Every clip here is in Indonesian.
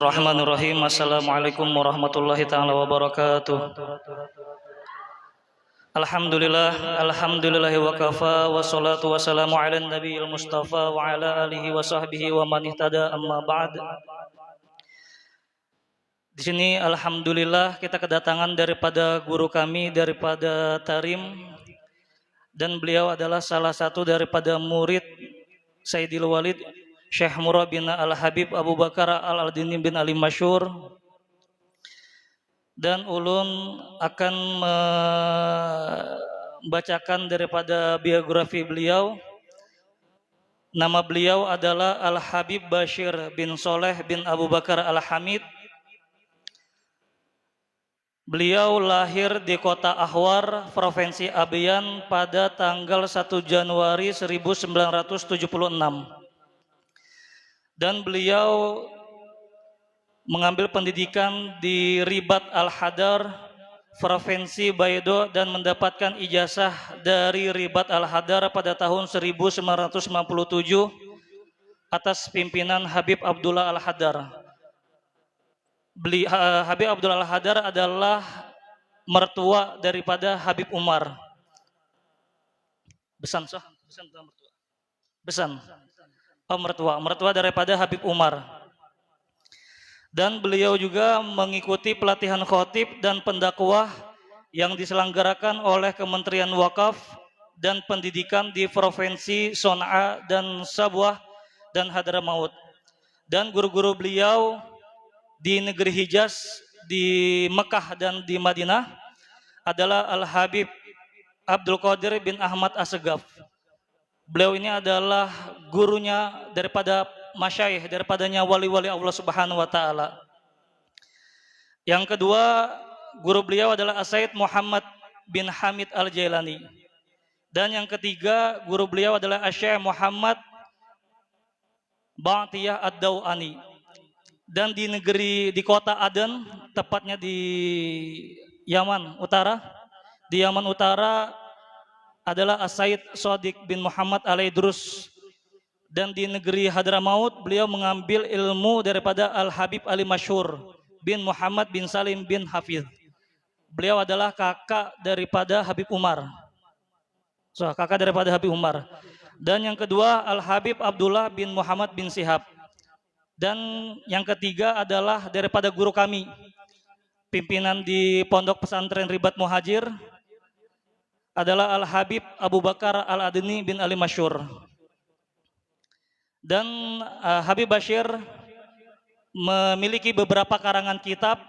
Bismillahirrahmanirrahim. Assalamualaikum warahmatullahi ta'ala wabarakatuh. Alhamdulillahi wa kafa, wassalatu wassalamu ala nabiyil mustafa wa ala alihi wa sahbihi wa man ihtada, amma ba'd. Di sini alhamdulillah kita kedatangan daripada guru kami, daripada Tarim, dan beliau adalah salah satu daripada murid Sayyidil Walid Syekh Murrah bin Al-Habib Abu Bakar Al-Adini bin Ali Masyhur. Dan ulun akan membacakan daripada biografi beliau. Nama beliau adalah Al-Habib Bashir bin Soleh bin Abu Bakar Al-Hamid. Beliau lahir di kota Ahwar, Provinsi Abiyan pada tanggal 1 Januari 1976. Dan beliau mengambil pendidikan di Ribat Al-Hadar, Provinsi Baido, dan mendapatkan ijazah dari Ribat Al-Hadar pada tahun 1997 atas pimpinan Habib Abdullah Al-Hadar. Habib Abdullah Al-Hadar adalah mertua daripada Habib Umar. Besan. Oh, mertua daripada Habib Umar. Dan beliau juga mengikuti pelatihan khotib dan pendakwah yang diselenggarakan oleh Kementerian Wakaf dan Pendidikan di Provinsi Son'a dan Sabwah dan Hadramaut. Dan guru-guru beliau di negeri Hijaz, di Mekah dan di Madinah adalah Al-Habib Abdul Qadir bin Ahmad Assegaf. Beliau ini adalah gurunya daripada masyayikh, daripadanya wali-wali Allah Subhanahu wa taala. Yang kedua, guru beliau adalah As-Sayyid Muhammad bin Hamid Al-Jailani. Dan yang ketiga, guru beliau adalah Asy-Syaikh Muhammad Ba'tiyah Ad-Dawani. Dan di kota Aden, tepatnya di Yaman Utara, adalah As-Sayyid Shadiq bin Muhammad Al-Idrus. Dan di negeri Hadramaut beliau mengambil ilmu daripada Al-Habib Ali Masyhur bin Muhammad bin Salim bin Hafidh. Beliau adalah kakak daripada Habib Umar. Dan yang kedua Al-Habib Abdullah bin Muhammad bin Syihab. Dan yang ketiga adalah daripada guru kami, pimpinan di Pondok Pesantren Ribat Muhajir, adalah Al-Habib Abu Bakar Al-Adini bin Ali Masyhur. Dan Habib Bashir memiliki beberapa karangan kitab,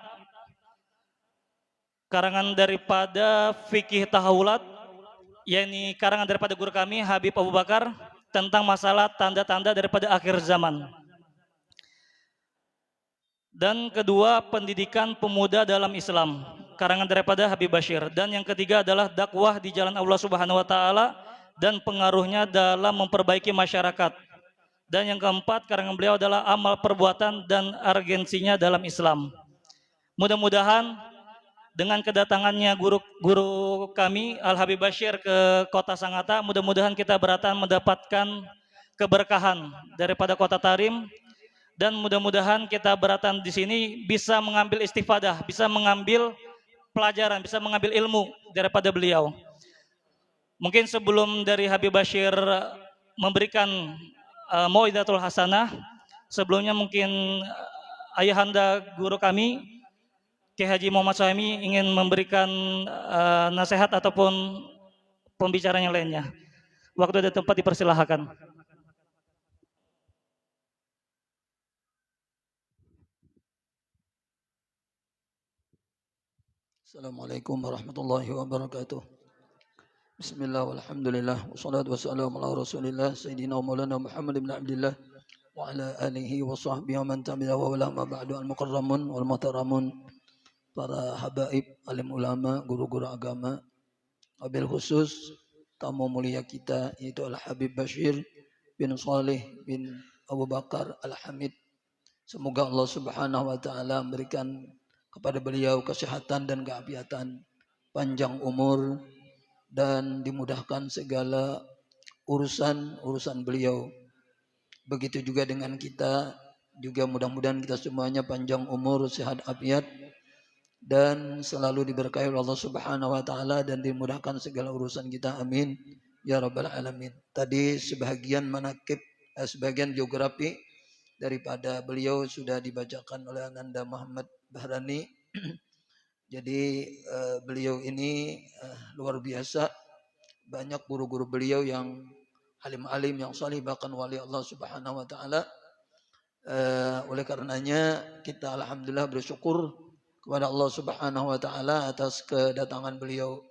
karangan daripada fikih tahawulat, yakni karangan daripada guru kami Habib Abu Bakar tentang masalah tanda-tanda daripada akhir zaman. Dan kedua, pendidikan pemuda dalam Islam, karangan daripada Habib Bashir. Dan yang ketiga adalah dakwah di jalan Allah Subhanahu wa taala dan pengaruhnya dalam memperbaiki masyarakat. Dan yang keempat, karangan beliau adalah amal perbuatan dan urgensinya dalam Islam. Mudah-mudahan dengan kedatangannya guru kami Al-Habib Bashir ke Kota Sangatta, mudah-mudahan kita beratan mendapatkan keberkahan daripada Kota Tarim. Dan mudah-mudahan kita beratan di sini bisa mengambil istifadah, bisa mengambil pelajaran, bisa mengambil ilmu daripada beliau. Mungkin sebelum dari Habib Bashir memberikan mau'izatul hasanah, sebelumnya mungkin ayahanda guru kami Kiai Haji Muhammad Suhaimi ingin memberikan nasihat ataupun pembicaraan yang lainnya. Waktu dan tempat dipersilahkan. Assalamualaikum warahmatullahi wabarakatuh. Bismillah walhamdulillah wassalatu wassalamu ala rasulillah sayyidina wa maulana Muhammad ibn Abdillah wa ala alihi wa sahbihi wa man tabi'ahu wa ulama ba'du al-mukarramun wal muhtaramun, para habaib, alim ulama, guru-guru agama, wabil khusus tamu mulia kita yaitu Al-Habib Bashir bin Saleh bin Abu Bakar Al-Hamid. Semoga Allah Subhanahu wa taala memberikan kepada beliau kesehatan dan keafiatan, panjang umur, dan dimudahkan segala urusan beliau. Begitu juga dengan kita juga mudah-mudahan kita semuanya panjang umur, sehat afiat, dan selalu diberkahi oleh Allah Subhanahu wa taala dan dimudahkan segala urusan kita. Amin ya rabbal alamin. Tadi sebagian manakib, sebagian biografi daripada beliau sudah dibacakan oleh Ananda Muhammad Bahrani. Jadi beliau ini luar biasa, banyak guru-guru beliau yang alim-alim, yang salih, bahkan wali Allah Subhanahu wa taala. Oleh karenanya kita alhamdulillah bersyukur kepada Allah Subhanahu wa taala atas kedatangan beliau.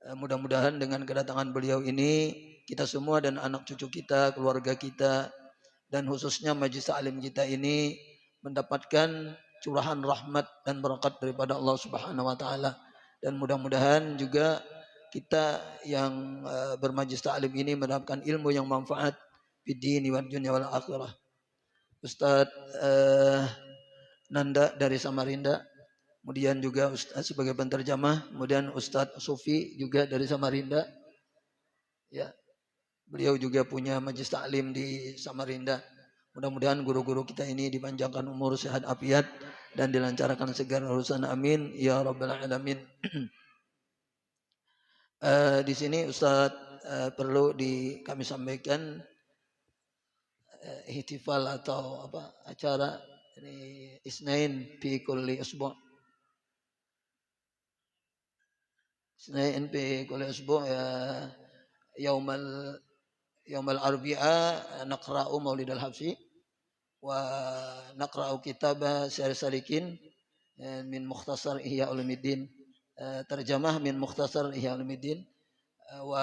Mudah-mudahan dengan kedatangan beliau ini kita semua dan anak cucu kita, keluarga kita, dan khususnya majelis taklim kita ini mendapatkan curahan rahmat dan berkat daripada Allah Subhanahu wa taala. Dan mudah-mudahan juga kita yang bermajlis taklim ini mendapatkan ilmu yang manfaat fid dini wad dunya wal akhirah. Ustaz Nanda dari Samarinda, kemudian juga Ustaz sebagai penterjemah, kemudian Ustaz Sufi juga dari Samarinda. Ya, beliau juga punya majlis taklim di Samarinda. Mudah-mudahan guru-guru kita ini dipanjangkan umur, sehat afiat, dan dilancarkan segala urusan. Amin ya rabbal alamin. Di sini Ustaz perlu kami sampaikan ihtifal atau acara ini Isnain fi kulli usbu'. Isnain fi kulli usbu' ya yaumal arbi'a naqra'u maulid al-habsi wa naqra'u kitab salikin min mukhtasar Ihya Ulumuddin, terjemah min mukhtasar Ihya Ulumuddin, wa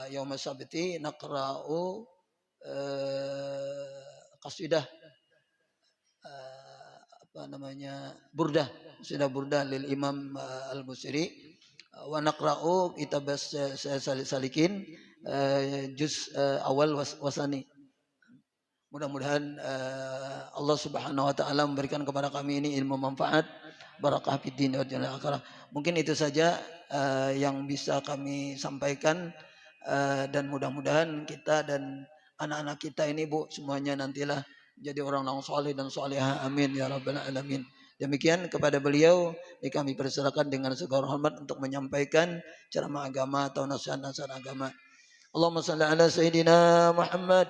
yaum sabti naqra'u qasidah burdah, qasidah burdah lil Imam Al-Busiri, wa naqra'u kitab salikin juz awal wasani. Mudah-mudahan Allah Subhanahu wa taala memberikan kepada kami ini ilmu manfaat, barakah fid din wa dunya akhirah. Mungkin itu saja yang bisa kami sampaikan, dan mudah-mudahan kita dan anak-anak kita ini Bu semuanya nantilah jadi orang yang saleh dan salihah. Amin ya rabbal alamin. Demikian kepada beliau kami persilakan dengan segala hormat untuk menyampaikan ceramah agama atau nasihat-nasihat agama. Allahumma salli ala sayyidina Muhammad.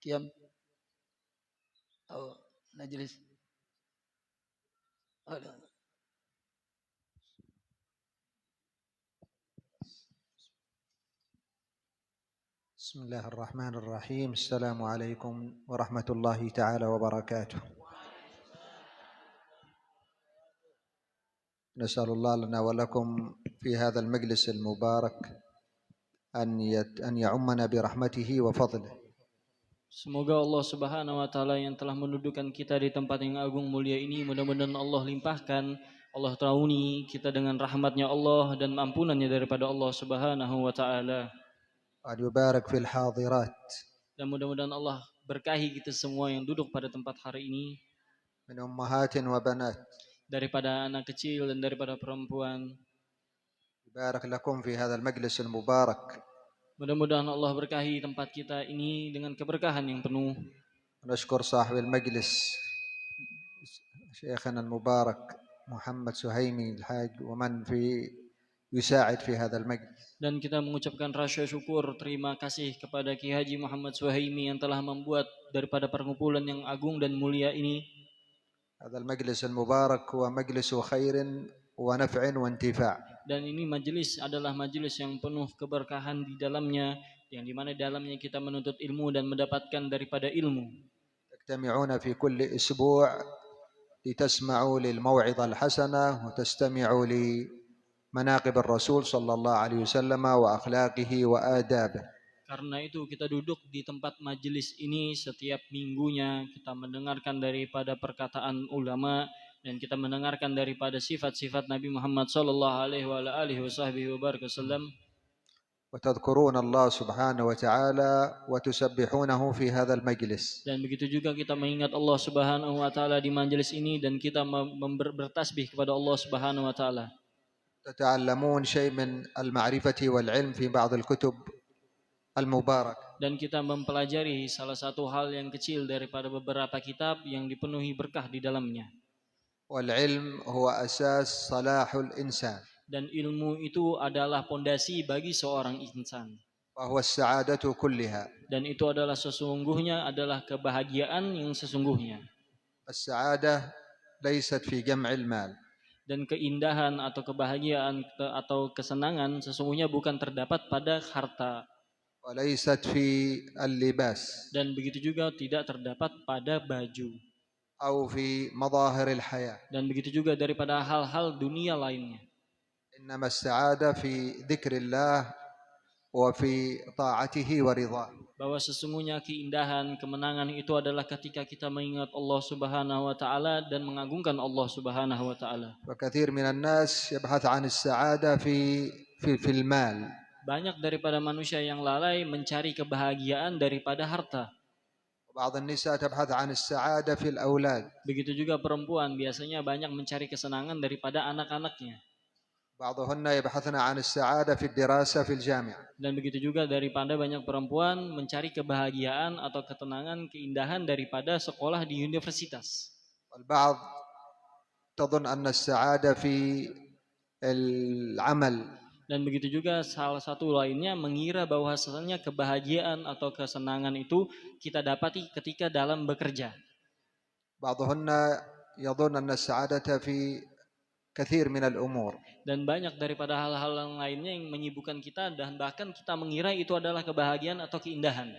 Kiam atau najlis. بسم الله الرحمن الرحيم. السلام عليكم ورحمة الله تعالى وبركاته. نسأل الله لنا ولكم في هذا المجلس المبارك أن يعمنا برحمته وفضله. Semoga Allah Subhanahu wa taala yang telah mendudukkan kita di tempat yang agung mulia ini, mudah-mudahan Allah limpahkan, Allah tauni kita dengan rahmatnya Allah dan ampunannya daripada Allah Subhanahu wa taala. وأن يبارك في الحاضرات. Dan mudah-mudahan Allah berkahi kita semua yang duduk pada tempat hari ini, من أمهات وبنات. daripada anak kecil dan daripada perempuan. يبارك لكم في هذا المجلس المبارك. Mudah-mudahan Allah berkahi tempat kita ini dengan keberkahan yang penuh. ونشكر صاحب المجلس شيخنا المبارك محمد سهيمي الحاج ومن يساعد في هذا المجلس. Dan kita mengucapkan rasa syukur, terima kasih kepada Ki Haji Muhammad Suhaimi yang telah membuat daripada perkumpulan yang agung dan mulia ini. هذا المجلس المبارك هو مجلس خير ونفع وانتفاع. Dan ini majelis adalah majelis yang penuh keberkahan di dalamnya, yang dimana dalamnya kita menuntut ilmu dan mendapatkan daripada ilmu. تجتمعون في كل أسبوع لتسمعوا للموعظة الحسنة وتستمعوا لمناقب الرسول صلى الله عليه وسلم وأخلاقه وآدابه. Karena itu kita duduk di tempat majelis ini setiap minggunya, kita mendengarkan daripada perkataan ulama dan kita mendengarkan daripada sifat-sifat Nabi Muhammad sallallahu alaihi wasallam. وتذكرون الله سبحانه وتعالى وتسبحونه في هذا المجلس. Dan begitu juga kita mengingat Allah Subhanahu wa taala di majelis ini dan kita bertasbih kepada Allah Subhanahu wa taala. تتعلمون شيء من المعرفة والعلم في بعض الكتب المباركة. Dan kita mempelajari salah satu hal yang kecil daripada beberapa kitab yang dipenuhi berkah di dalamnya. والعلم هو أساس صلاح الإنسان Dan ilmu itu adalah pondasi bagi seorang insan. وهو السعادة كلها. Dan itu adalah sesungguhnya adalah kebahagiaan yang sesungguhnya. السعادة ليست في جمع المال Dan keindahan atau kebahagiaan atau kesenangan sesungguhnya bukan terdapat pada harta. وليست في اللباس Dan begitu juga tidak terdapat pada baju. أو في مظاهر الحياة. Dan begitu juga daripada hal-hal dunia lainnya. إنما السعادة في ذكر الله وفي طاعته ورضاه. Bahwa sesungguhnya keindahan, kemenangan itu adalah ketika kita mengingat Allah Subhanahu wa taala dan mengagungkan Allah Subhanahu wa taala. وكثير من الناس يبحث عن السعادة في المال. Banyak daripada manusia yang lalai mencari kebahagiaan daripada harta. وبعض النساء تبحث عن السعادة في الأولاد. Begitu juga perempuan biasanya banyak mencari kesenangan daripada anak-anaknya. بعضهن يبحثن عن السعادة في الدراسة في الجامعة. Dan begitu juga daripada banyak perempuan mencari kebahagiaan atau ketenangan, keindahan daripada sekolah di universitas. والبعض تظن أن السعادة في العمل. Dan begitu juga salah satu lainnya mengira bahwasanya kebahagiaan atau kesenangan itu kita dapati ketika dalam bekerja. بعضهن يظن أن السعادة في كثير من الأمور. Dan banyak daripada hal-hal yang lainnya yang menyibukkan kita dan bahkan kita mengira itu adalah kebahagiaan atau keindahan.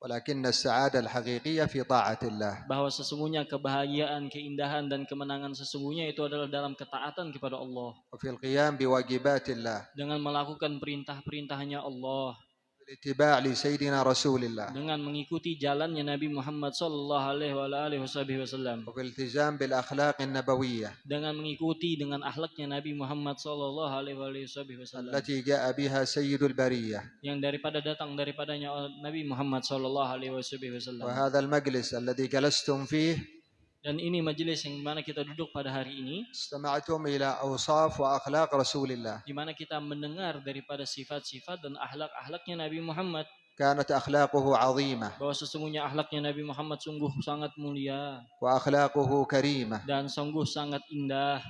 ولكن السعادة الحقيقية في طاعة الله. Bahwa sesungguhnya kebahagiaan, keindahan dan kemenangan sesungguhnya itu adalah dalam ketaatan kepada Allah. وفي القيام بواجبات الله. Dengan melakukan perintah-perintahnya Allah. الاتباع لسيدنا رسول الله. Dengan mengikuti jalannya Nabi Muhammad sallallahu alaihi wasallam. وفي الالتزام بالأخلاق النبوية. Dengan mengikuti dengan akhlaknya Nabi Muhammad sallallahu alaihi wasallam. التي جاء بها سيد البرية. Yang datang daripadanya Nabi Muhammad sallallahu alaihi wasallam. وهذا المجلس الذي جلستم فيه. Dan ini majelis yang mana kita duduk pada hari ini, استمعتم إلى أوصاف وأخلاق رسول الله. di mana kita mendengar daripada sifat-sifat dan akhlak-akhlaknya Nabi Muhammad. كانت أخلاقه عظيمة. Bahwa sesungguhnya akhlaknya Nabi Muhammad sungguh sangat mulia. وأخلاقه كريمة. Dan sungguh sangat indah.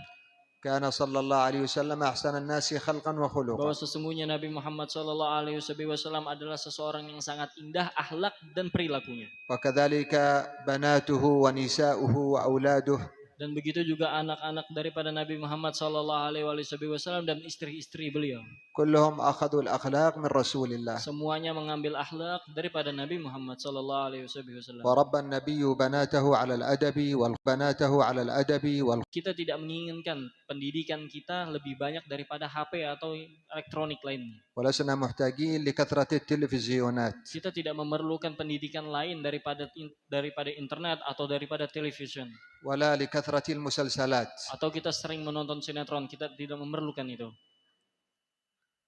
كان صلى الله عليه وسلم أحسن الناس خلقا وخلقا. Bahwa sesungguhnya Nabi Muhammad sallallahu alaihi wasallam adalah seseorang yang sangat indah akhlak dan perilakunya. وكذلك بناته ونساؤه وأولاده. Dan begitu juga anak-anak daripada Nabi Muhammad sallallahu alaihi wasallam dan istri-istri beliau. كلهم أخذوا الأخلاق من رسول الله. Semuanya mengambil akhlak daripada Nabi Muhammad sallallahu alaihi wasallam. وربى النبي بناته على الأدب وبناته على الأدب Kita tidak menginginkan pendidikan kita lebih banyak daripada HP atau elektronik lainnya. ولسنا محتاجين لكثرة التلفزيونات. Kita tidak memerlukan pendidikan lain daripada internet atau daripada television. ولا لكثرة المسلسلات. Atau kita sering menonton sinetron, kita tidak memerlukan itu.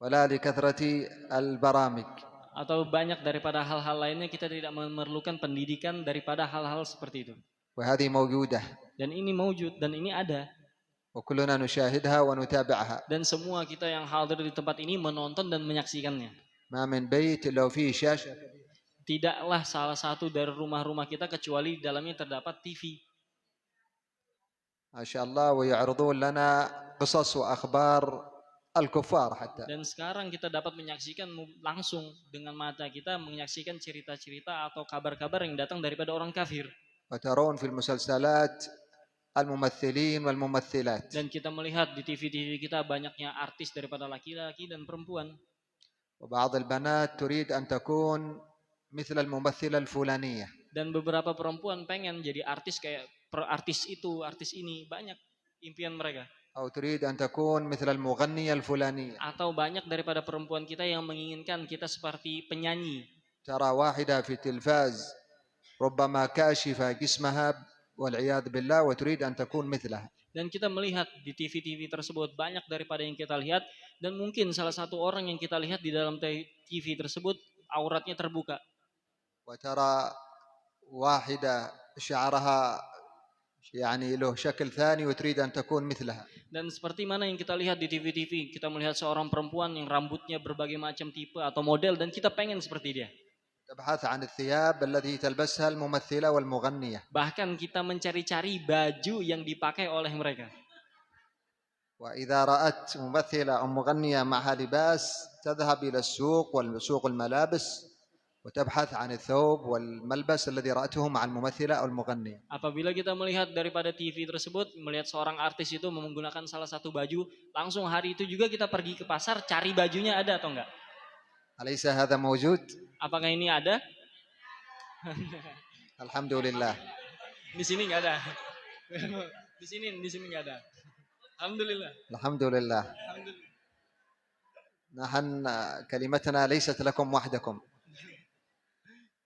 ولا لكثرة البرامج. Atau banyak daripada hal-hal lainnya kita tidak memerlukan pendidikan daripada hal-hal seperti itu. وهذه موجودة. Dan ini mewujud dan ini ada. وكلنا نشاهدها ونتابعها. Dan semua kita yang hadir di tempat ini menonton dan menyaksikannya. ما من بيت إلا وفيه شاشة. Tidaklah salah satu dari rumah-rumah kita kecuali di dalamnya terdapat TV. ما شاء الله ويعرضون لنا قصص وأخبار الكفار حتى. Dan sekarang kita dapat menyaksikan langsung dengan mata kita menyaksikan cerita-cerita atau kabar-kabar yang datang daripada orang kafir. وترون في المسلسلات الممثلين والممثلات. Dan kita melihat di TV kita banyaknya artis daripada laki-laki dan perempuan. وبعض البنات تريد أن تكون مثل الممثلة الفلانية. Dan beberapa perempuan pengen jadi artis kayak artis itu, artis ini, banyak impian mereka. أو تريد أن تكون مثل المغنية الفلانية. Atau banyak daripada perempuan kita yang menginginkan kita seperti penyanyi. ترى واحدة في التلفاز ربما كاشفة جسمها والعياذ بالله وتريد أن تكون مثلها. Dan kita melihat di TV tersebut banyak daripada yang kita lihat dan mungkin salah satu orang yang kita lihat di dalam TV tersebut auratnya terbuka. وترى واحدة شعرها يعني له شكل ثاني وتريد أن تكون مثلها. Dan seperti mana yang kita lihat di TV, kita melihat seorang perempuan yang rambutnya berbagai macam tipe atau model dan kita pengen seperti dia. تبحث عن الثياب التي تلبسها الممثلة والمغنية. Bahkan kita mencari-cari baju yang dipakai oleh mereka. وإذا رأت ممثلة أو مغنية معها لباس تذهب إلى السوق والسوق الملابس وتبحث عن الثوب والملبس الذي رأته مع الممثلة أو المغنية. Apabila kita melihat daripada TV tersebut, melihat seorang artis itu menggunakan salah satu baju, langsung hari itu juga kita pergi ke pasar cari bajunya ada atau enggak. أليس هذا موجود؟ Apakah ini ada? الحمد لله. Di sini enggak ada. Di sini enggak ada. Alhamdulillah. الحمد لله. Alhamdulillah. نحن كلمتنا ليست لكم وحدكم.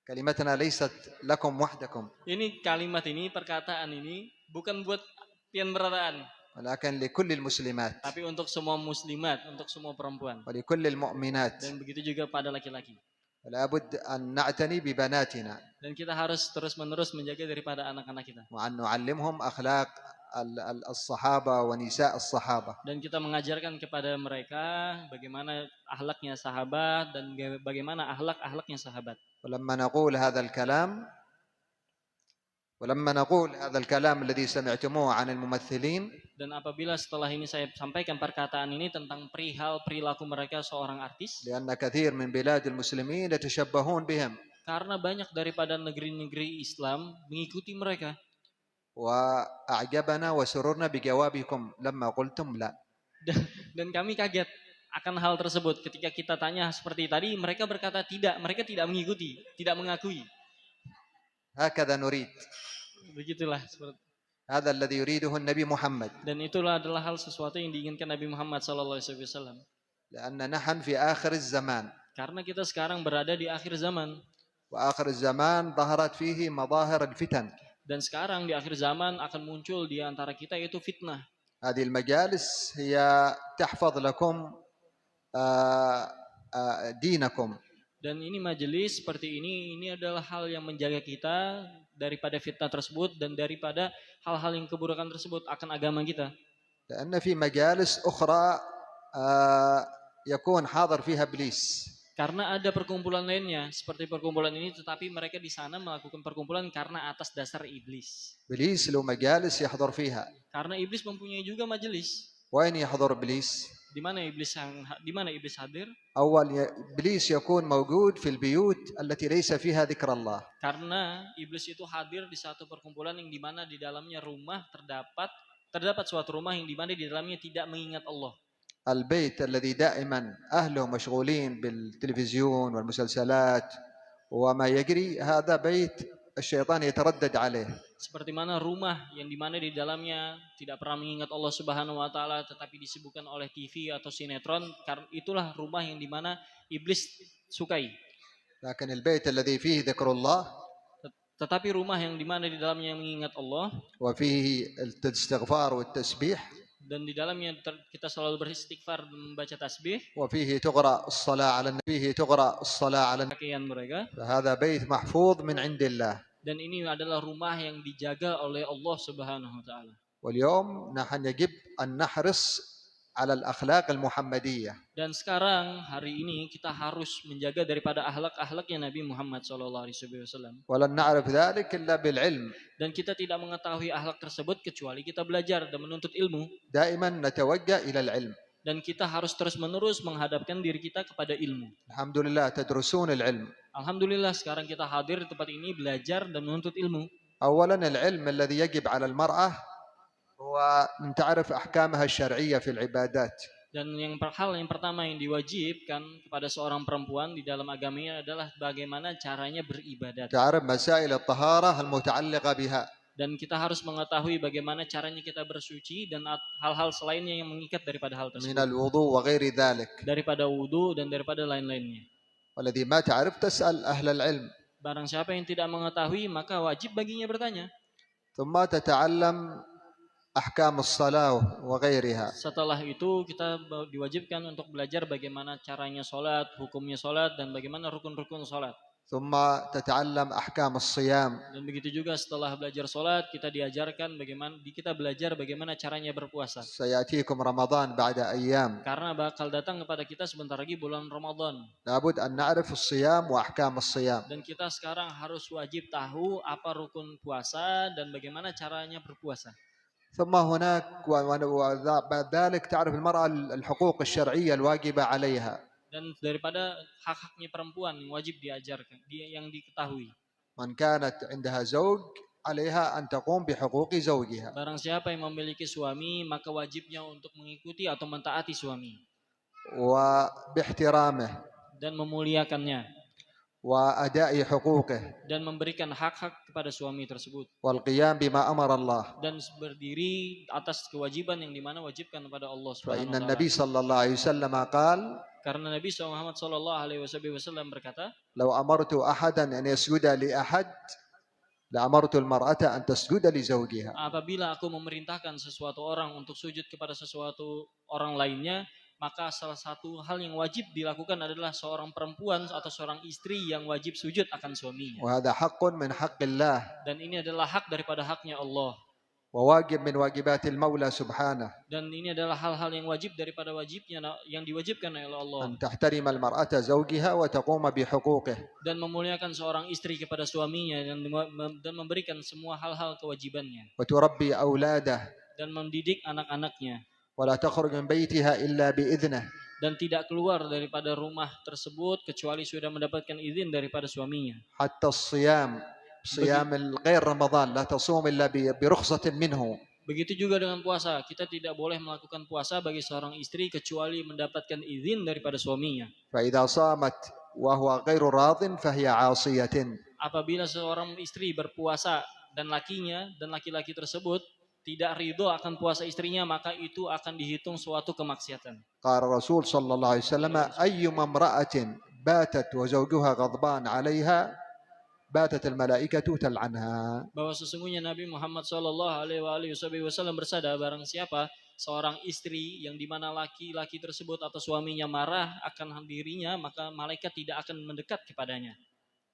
كلمتنا ليست لكم وحدكم. Ini kalimat ini, perkataan ini bukan buat pian berataan, ولكن لكل المسلمات tapi untuk semua muslimat, untuk semua perempuan. ولكل المؤمنات. Dan begitu juga pada laki-laki. ولا بد أن نعتني ببناتنا Dan kita harus terus-menerus menjaga daripada anak-anak kita. وأن نعلمهم أخلاق الصحابة ونساء الصحابة. Dan kita mengajarkan kepada mereka bagaimana akhlaknya sahabat dan bagaimana akhlaknya sahabat. ولما نقول هذا الكلام الذي سمعتموه عن الممثلين Dan apabila setelah ini saya sampaikan perkataan ini tentang perihal perilaku mereka seorang artis, لأن كثير من بلاد المسلمين يتشبهون بهم karena banyak daripada negeri-negeri Islam mengikuti mereka. وأعجبنا وسررنا بجوابكم لما قلتم لا. Dan kami kaget akan hal tersebut ketika kita tanya seperti tadi, mereka berkata tidak, mereka tidak mengikuti, tidak mengakui. هكذا نريد. Begitulah seperti. هذا الذي يريده النبي محمد. Dan itulah adalah hal sesuatu yang diinginkan Nabi Muhammad SAW. لأن نحن في آخر الزمان. Karena kita sekarang berada di akhir zaman. وآخر الزمان ظهرت فيه مظاهر الفتن. Dan sekarang di akhir zaman akan muncul di antara kita yaitu fitnah. هذه المجالس هي تحفظ لكم دينكم. Dan ini majelis seperti ini adalah hal yang menjaga kita daripada fitnah tersebut dan daripada hal-hal yang keburukan tersebut akan agama kita. لأن في مجالس أخرى يكون حاضر فيها إبليس. Karena ada perkumpulan lainnya seperti perkumpulan ini, tetapi mereka di sana melakukan perkumpulan karena atas dasar iblis. إبليس له مجالس يحضر فيها. Karena iblis mempunyai juga majelis. وين يحضر إبليس؟ Di mana iblis hadir? أول إبليس يكون موجود في البيوت التي ليس فيها ذكر الله. Karena iblis itu hadir di satu perkumpulan yang di mana di dalamnya rumah terdapat suatu rumah yang di mana di dalamnya tidak mengingat Allah. البيت الذي دائما أهله مشغولين بالتلفزيون والمسلسلات وما يجري هذا بيت الشيطان يتردد عليه. Seperti mana rumah yang di mana di dalamnya tidak pernah mengingat Allah Subhanahu wa taala tetapi disibukkan oleh TV atau sinetron, karena itulah rumah yang di mana iblis sukai. لكن البيت الذي فيه ذكر الله Tetapi rumah yang di mana di dalamnya mengingat Allah وفيه الاستغفار والتسبيح dan di dalamnya kita selalu beristighfar dan membaca tasbih, وفيه تقرأ الصلاة على النبي تقرأ الصلاة على النبي pakaian mereka, فهذا بيت محفوظ من عند الله. dan ini adalah rumah yang dijaga oleh Allah Subhanahu wa taala. واليوم نحن يجب أن نحرص على الأخلاق المحمدية. Dan sekarang hari ini kita harus menjaga daripada akhlak-akhlaknya Nabi Muhammad SAW. ولن نعرف ذلك إلا بالعلم. Dan kita tidak mengetahui akhlak tersebut kecuali kita belajar dan menuntut ilmu. دائما نتوجه إلى العلم. Dan kita harus terus-menerus menghadapkan diri kita kepada ilmu. الحمد لله تدرسون العلم. Alhamdulillah sekarang kita hadir di tempat ini belajar dan menuntut ilmu. أولا العلم الذي يجب على المرأة هو أن تعرف أحكامها الشرعية في العبادات. Dan hal yang pertama yang diwajibkan kepada seorang perempuan di dalam agamanya adalah bagaimana caranya beribadat. تعرف مسائل الطهارة المتعلقة بها. Dan kita harus mengetahui bagaimana caranya kita bersuci dan hal-hal selainnya yang mengikat daripada hal من tersebut. الوضوء وغير ذلك. Daripada wudu dan daripada lain-lainnya. والذي ما تعرف تسأل أهل العلم. Barang siapa yang tidak mengetahui maka wajib baginya bertanya. ثم تتعلم أحكام الصلاة وغيرها. Setelah itu kita diwajibkan untuk belajar bagaimana caranya sholat, hukumnya sholat, dan bagaimana rukun-rukun sholat. ثم تتعلم أحكام الصيام. Dan begitu juga setelah belajar sholat, kita diajarkan kita belajar bagaimana caranya berpuasa. سيأتيكم رمضان بعد أيام. Karena bakal datang kepada kita sebentar lagi bulan Ramadan. لابد أن نعرف الصيام وأحكام الصيام. Dan kita sekarang harus wajib tahu apa rukun puasa dan bagaimana caranya berpuasa. ثم هناك وبعد ذلك تعرف المرأة الحقوق الشرعية الواجبة عليها. Dan daripada hak-haknya perempuan yang wajib diajarkan, yang diketahui. من كانت عندها زوج عليها أن تقوم بحقوق زوجها. Barang siapa yang memiliki suami, maka wajibnya untuk mengikuti atau mentaati suami. وباحترامه. Dan memuliakannya. وأداء حقوقه. Dan memberikan hak-hak kepada suami tersebut. والقيام بما أمر الله. Dan berdiri atas kewajiban yang dimana wajibkan kepada Allah Subhanahu فإن wa النبي taala. صلى الله عليه وسلم قال Karena Nabi Muhammad sallallahu alaihi wasallam berkata, لو أمرت أحدا أن يسجد لأحد لأمرت المرأة أن تسجد لزوجها. apabila aku memerintahkan sesuatu orang untuk sujud kepada sesuatu orang lainnya, maka salah satu hal yang wajib dilakukan adalah seorang perempuan atau seorang istri yang wajib sujud akan suaminya. وهذا حق من حق الله. Dan ini adalah hak daripada haknya Allah. وواجب من واجبات المولى سبحانه. Dan ini adalah hal-hal yang wajib daripada wajibnya yang diwajibkan oleh Allah. أن تحترم المرأة زوجها وتقوم بحقوقه. Dan memuliakan seorang istri kepada suaminya dan memberikan semua hal-hal kewajibannya. وتربي أولاده. Dan mendidik anak-anaknya. ولا تخرج من بيتها إلا بإذنه. Dan tidak keluar daripada rumah tersebut kecuali sudah mendapatkan izin daripada suaminya. حتى الصيام الغير رمضان لا تصوم إلا برخصة منه. Begitu juga dengan puasa, kita tidak boleh melakukan puasa bagi seorang istri kecuali mendapatkan izin daripada suaminya. فإذا صامت وهو غير راض فهي عاصية. Apabila seorang istri berpuasa dan laki-laki tersebut tidak ridho akan puasa istrinya, maka itu akan dihitung suatu kemaksiatan. قال الرسول صلى الله عليه وسلم أيما امرأة باتت وزوجها غضبان عليها باتت الملائكة تلعنها. Bahwa sesungguhnya Nabi Muhammad sallallahu alaihi wasallam bersabda, barang siapa seorang istri yang dimana laki-laki tersebut atau suaminya marah akan dirinya, maka malaikat tidak akan mendekat kepadanya.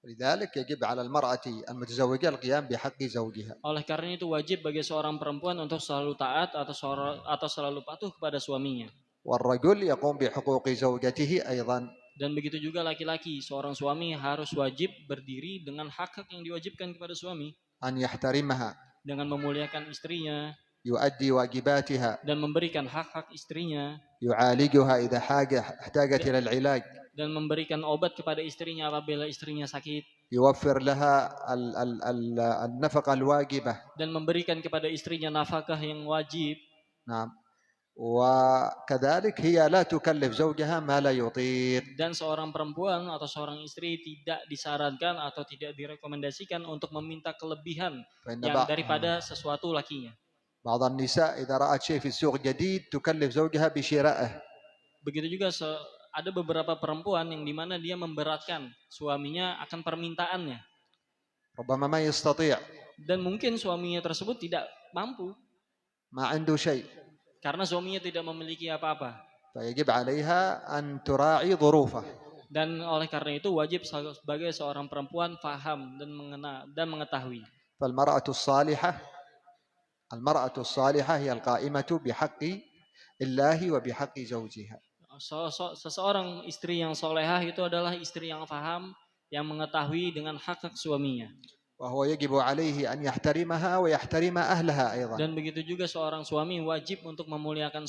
لذلك يجب على المرأة المتزوجة القيام بحق زوجها. Oleh karena itu wajib bagi seorang perempuan untuk selalu taat atau selalu patuh kepada suaminya. والرجل يقوم بحقوق زوجته أيضا. Dan begitu juga laki-laki, seorang suami harus wajib berdiri dengan hak-hak yang diwajibkan kepada suami. أن يحترمها. Dengan memuliakan istrinya. يؤدي واجباتها. Dan memberikan hak-hak istrinya. يعالجها إذا احتاجت إلى العلاج. Dan memberikan obat kepada istrinya apabila istrinya sakit. يوفر لها النفقة الواجبة. Dan memberikan kepada istrinya nafkah yang wajib. نعم. وكذلك هي لا تكلف زوجها ما لا يطيق. Dan seorang perempuan atau seorang istri tidak disarankan atau tidak direkomendasikan untuk meminta kelebihan yang daripada sesuatu lakinya. بعض النساء إذا رأت شيء في السوق جديد تكلف زوجها بشرائه. Begitu juga ada beberapa perempuan yang dimana dia memberatkan suaminya akan permintaannya. ربما ما يستطيع. Dan mungkin suaminya tersebut tidak mampu. ما عنده شيء. Karena suaminya tidak memiliki apa-apa. فيجب عليها أن تراعي ظروفه. Dan oleh karena itu wajib sebagai seorang perempuan faham dan mengetahui. فالمرأة الصالحة هي القائمة بحق الله وبحق زوجها. Seseorang istri yang solehah itu adalah istri yang faham, yang mengetahui dengan hak-hak suaminya. وهو يجب عليه أن يحترمها ويحترم أهلها أيضا. Dan begitu juga seorang suami wajib untuk memuliakan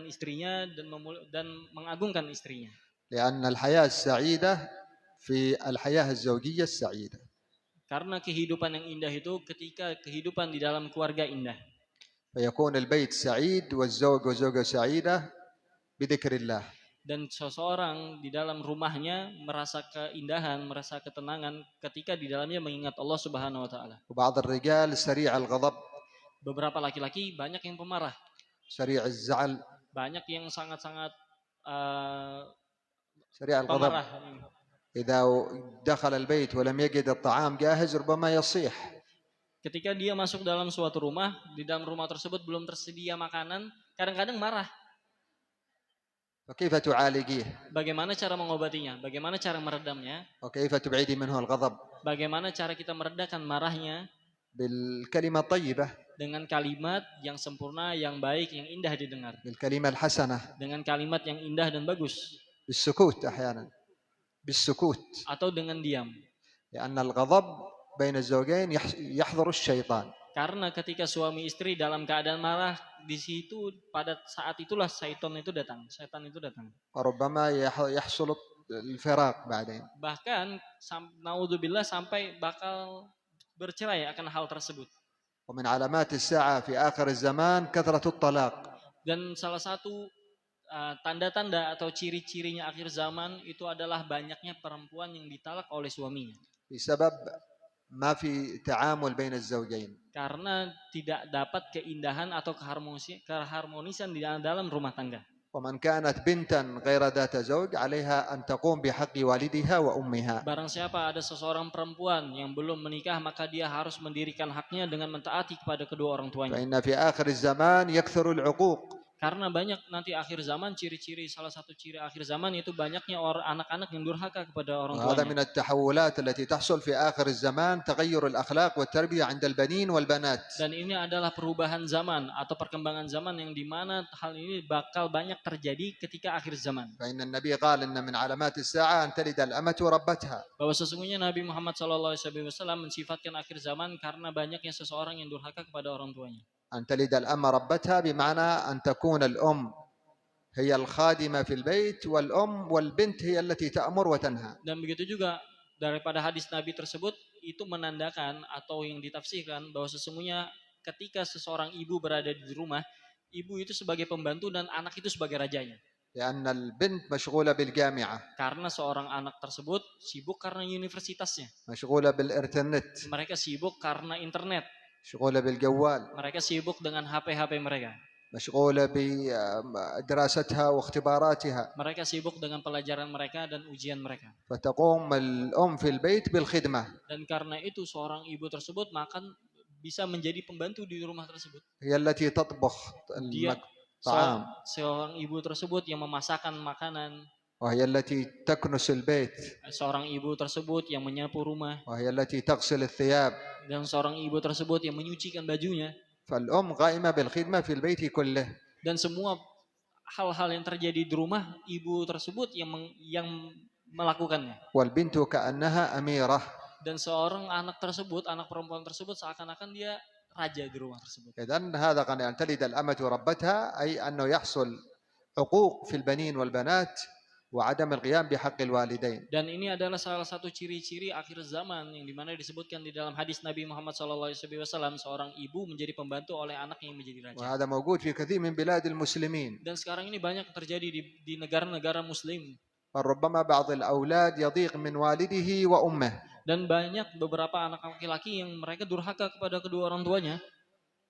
istrinya dan mengagungkan istrinya. لأن الحياة السعيدة في الحياة الزوجية السعيدة. Karena kehidupan yang indah itu ketika kehidupan di dalam keluarga indah. فيكون البيت سعيد والزوج وزوجة سعيدة بذكر الله. Dan seseorang di dalam rumahnya merasa keindahan, merasa ketenangan ketika di dalamnya mengingat Allah Subhanahu wa taala. وبعض الرجال سريع الغضب. Beberapa laki-laki banyak yang pemarah. سريع الزعل. Banyak yang sangat-sangat سريع الغضب. pemarah. إذا دخل البيت ولم يجد الطعام جاهز ربما يصيح. Ketika dia masuk dalam suatu rumah, di dalam rumah tersebut belum tersedia makanan, kadang-kadang marah. وكيف تعالجيه Bagaimana cara mengobatinya? Bagaimana cara meredamnya? وكيف تبعدي منه الغضب Bagaimana cara kita meredakan marahnya? بالكلمة الطيبة Dengan kalimat yang sempurna, yang baik, yang indah didengar. بالكلمة الحسنة Dengan kalimat yang indah dan bagus. بالسكوت أحيانا بالسكوت Atau dengan diam. لأن الغضب بين الزوجين يحضر الشيطان Karena ketika suami istri dalam keadaan marah, di situ pada saat itulah setan itu datang. وربما يحصل الفراق بعدين. Bahkan naudzubillah sampai bakal bercerai akan hal tersebut. ومن علامات الساعة في آخر الزمان كثرة الطلاق. Dan salah satu tanda-tanda atau ciri-cirinya akhir zaman itu adalah banyaknya perempuan yang ditalak oleh suaminya. بسبب ما في تعامل بين الزوجين. Karena tidak dapat keindahan atau keharmonisan di dalam rumah tangga. ومن كانت بنتا غير ذات زوج عليها أن تقوم بحق والدها وأمها. Barang siapa ada seseorang perempuan yang belum menikah, maka dia harus mendirikan haknya dengan mentaati kepada kedua orang tuanya. فإن في آخر الزمان يكثر العقوق. Karena banyak nanti akhir zaman, salah satu ciri akhir zaman itu banyaknya anak-anak yang durhaka kepada orang وهذا tuanya. من التحولات التي تحصل في آخر الزمان تغير الأخلاق والتربية عند البنين والبنات. Dan ini adalah perubahan zaman atau perkembangan zaman yang dimana hal ini bakal banyak terjadi ketika akhir zaman. فإن النبي قال إن من علامات الساعة أن تلد الأمة ربتها. Bahwa sesungguhnya Nabi Muhammad SAW mensifatkan akhir zaman karena banyaknya seseorang yang durhaka kepada orang tuanya. أن تلد الأمة ربتها بمعنى أن تكون الأم هي الخادمة في البيت والبنت هي التي تأمر وتنهى. Dan begitu juga daripada hadis Nabi tersebut itu menandakan atau yang ditafsirkan bahwa sesungguhnya ketika seseorang ibu berada di rumah, ibu itu sebagai pembantu dan anak itu sebagai rajanya. لأن البنت مشغولة بالجامعة. Karena seorang anak tersebut sibuk karena universitasnya. مشغولة بالإنترنت. Mereka sibuk karena internet. مشغولة بالجوال. Mereka sibuk dengan HP-HP mereka. مشغولة بدراستها واختباراتها. Mereka sibuk dengan pelajaran mereka dan ujian mereka. فتقوم الأم في البيت بالخدمة. Dan karena itu seorang ibu tersebut bisa menjadi pembantu di rumah tersebut. هي التي تطبخ الطعام. Seorang ibu tersebut yang memasakkan makanan. وهي التي تكنس البيت. Seorang ibu tersebut yang menyapu rumah. وهي التي تغسل الثياب. Dan seorang ibu tersebut yang menyucikan bajunya. فالأم قائمة بالخدمة في البيت كله. Dan semua hal-hal yang terjadi di rumah, ibu tersebut yang melakukannya. والبنت كأنها أميرة. Dan seorang anak perempuan tersebut seakan-akan dia raja di rumah tersebut. إذن هذا قال أن تلد الأمة ربتها أي أنه يحصل حقوق في البنين والبنات وعدم القيام بحق الوالدين. Dan ini adalah salah satu ciri-ciri akhir zaman yang dimana disebutkan di dalam hadis Nabi Muhammad SAW, seorang ibu menjadi pembantu oleh anak yang menjadi raja. وهذا موجود في كثير من بلاد المسلمين. Dan sekarang ini banyak terjadi di negara-negara Muslim. فربما بعض الأولاد يضيق من والده وأمه. Dan banyak beberapa anak laki-laki yang mereka durhaka kepada kedua orang tuanya.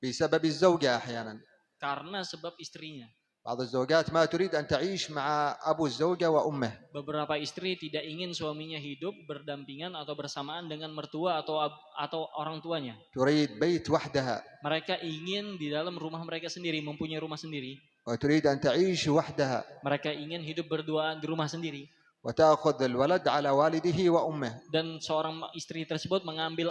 بسبب الزوجة أحيانا. Karena sebab istrinya. بعض الزوجات ما تريد أن تعيش مع أبو الزوجة وأمه. Beberapa istri tidak ingin suaminya hidup berdampingan atau bersamaan dengan mertua atau orang tuanya. تريد بيت وحدها. Mereka ingin di dalam rumah mereka sendiri, mempunyai rumah sendiri. وتريد أن تعيش وحدها. Mereka ingin hidup berduaan di rumah sendiri. وتأخذ الولد على والده وأمه. Dan seorang istri tersebut mengambil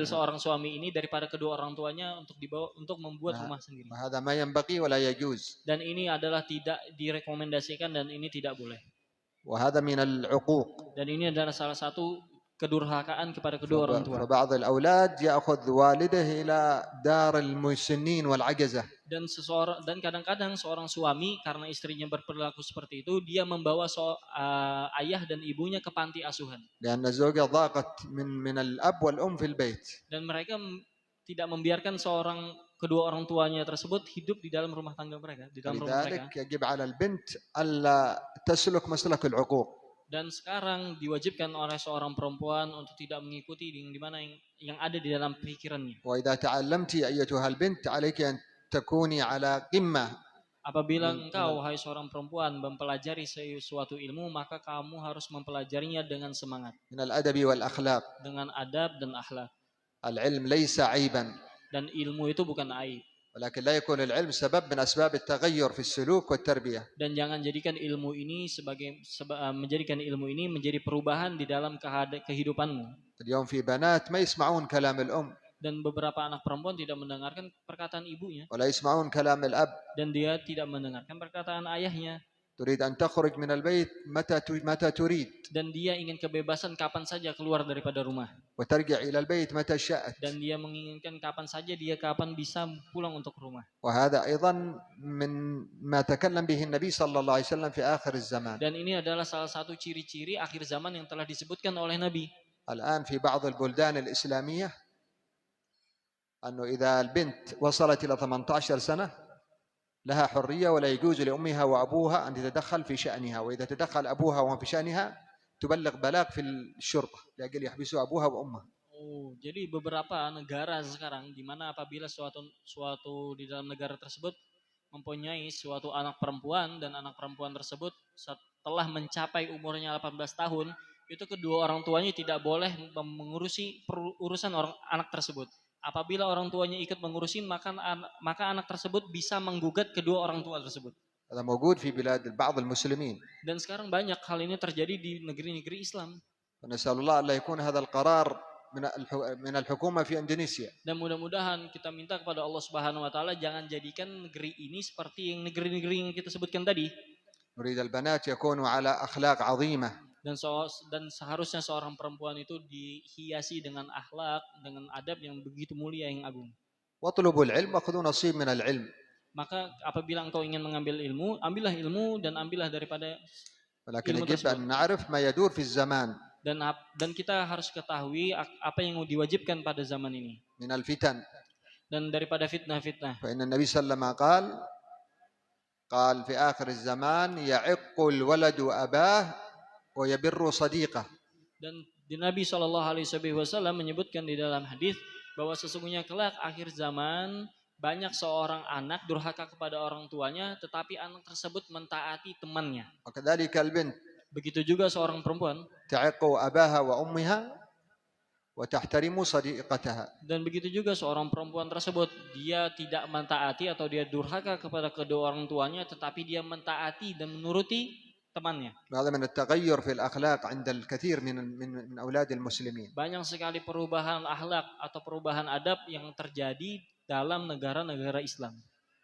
seorang suami ini daripada kedua orang tuanya untuk membuat rumah sendiri. وهذا ما ينبغي ولا يجوز. Dan ini adalah tidak direkomendasikan dan ini tidak boleh. وهذا من العقوق. Dan ini adalah salah satu kedurhakaan kepada kedua orang tua. فبعض الأولاد يأخذ والده إلى دار المسنين والعجزة. Dan kadang-kadang seorang suami karena istrinya berperilaku seperti itu, dia membawa ayah dan ibunya ke panti asuhan. لأن الزوجة ضاقت من الأب والأم في البيت. Dan mereka tidak membiarkan kedua orang tuanya tersebut hidup di dalam rumah tangga mereka, di dalam rumah mereka. لذلك يجب على البنت ألا تسلك مسلك العقوق. Dan sekarang diwajibkan oleh seorang perempuan untuk tidak mengikuti di mana yang ada di dalam pikirannya. وإذا تعلمت أيتها البنت عليك أن تكوني على قمة. Apabila engkau, hai seorang perempuan, mempelajari suatu ilmu, maka kamu harus mempelajarinya dengan semangat. من الأدب والأخلاق. Dengan adab dan akhlak. العلم ليس عيبا. Dan ilmu itu bukan aib. ولكن لا يكون العلم سبب من أسباب التغير في السلوك والتربية. Dan jangan jadikan ilmu ini menjadi perubahan di dalam kehidupanmu. اليوم في بنات ما يسمعون كلام الأم Dan beberapa anak perempuan tidak mendengarkan perkataan ibunya. ولا يسمعون كلام الأب. Dan dia tidak mendengarkan perkataan ayahnya. تريد أن تخرج من البيت متى تريد. Dan dia ingin kebebasan kapan saja keluar daripada rumah. وترجع إلى البيت متى شاءت. Dan dia menginginkan kapan saja kapan bisa pulang untuk rumah. وهذا أيضا من ما تكلم به النبي صلى الله عليه وسلم في آخر الزمان. Dan ini adalah salah satu ciri-ciri akhir zaman yang telah disebutkan oleh Nabi. الآن في بعض البلدان الإسلامية أنه إذا البنت وصلت إلى 18 سنة لها حرية ولا يجوز لأمها وأبوها أن تتدخل في شأنها، وإذا تدخل أبوها وهم في شأنها تبلغ بلاغ في الشرطة لأجل يحبسوا أبوها وأمها. Oh, jadi beberapa negara sekarang di mana apabila suatu di dalam negara tersebut mempunyai suatu anak perempuan dan anak perempuan tersebut setelah mencapai umurnya 18 tahun, itu kedua orang tuanya tidak boleh mengurusi urusan anak tersebut. Apabila orang tuanya ikut mengurusin, maka anak tersebut bisa menggugat kedua orang tua tersebut. هذا موجود في بلاد بعض المسلمين. Dan sekarang banyak hal ini terjadi di negeri-negeri Islam. ونسأل الله ألا يكون هذا القرار من الحكومة في إندونيسيا. Dan mudah-mudahan kita minta kepada Allah Subhanahu wa taala jangan jadikan negeri ini seperti yang negeri-negeri yang kita sebutkan tadi. نريد البنات يكونوا على أخلاق عظيمة. Dan seharusnya seorang perempuan itu dihiasi dengan akhlak, dengan adab yang begitu mulia yang agung. واطلبوا العلم وخذوا نصيب من العلم. Maka apabila engkau ingin mengambil ilmu, ambillah ilmu dan ambillah daripada ولكن ilmu يجب tersebut. أن نعرف ما يدور في الزمان. Dan kita harus ketahui apa yang diwajibkan pada zaman ini. من الفتن. Dan daripada fitnah-fitnah. فإن النبي صلى الله عليه وسلم قال في آخر الزمان يعق الولد أباه ويبر صديقه. Dan Nabi SAW menyebutkan di dalam hadis bahwa sesungguhnya kelak akhir zaman banyak seorang anak durhaka kepada orang tuanya, tetapi anak tersebut mentaati temannya. وكذلك البنت. Begitu juga seorang perempuan. تعق أباها وأمها وتحترم صديقتها. Dan begitu juga seorang perempuan tersebut, dia tidak mentaati atau dia durhaka kepada kedua orang tuanya, tetapi dia mentaati dan menuruti temannya. هذا من التغير في الأخلاق عند الكثير من أولاد المسلمين. Banyak sekali perubahan akhlak atau perubahan adab yang terjadi dalam negara-negara Islam.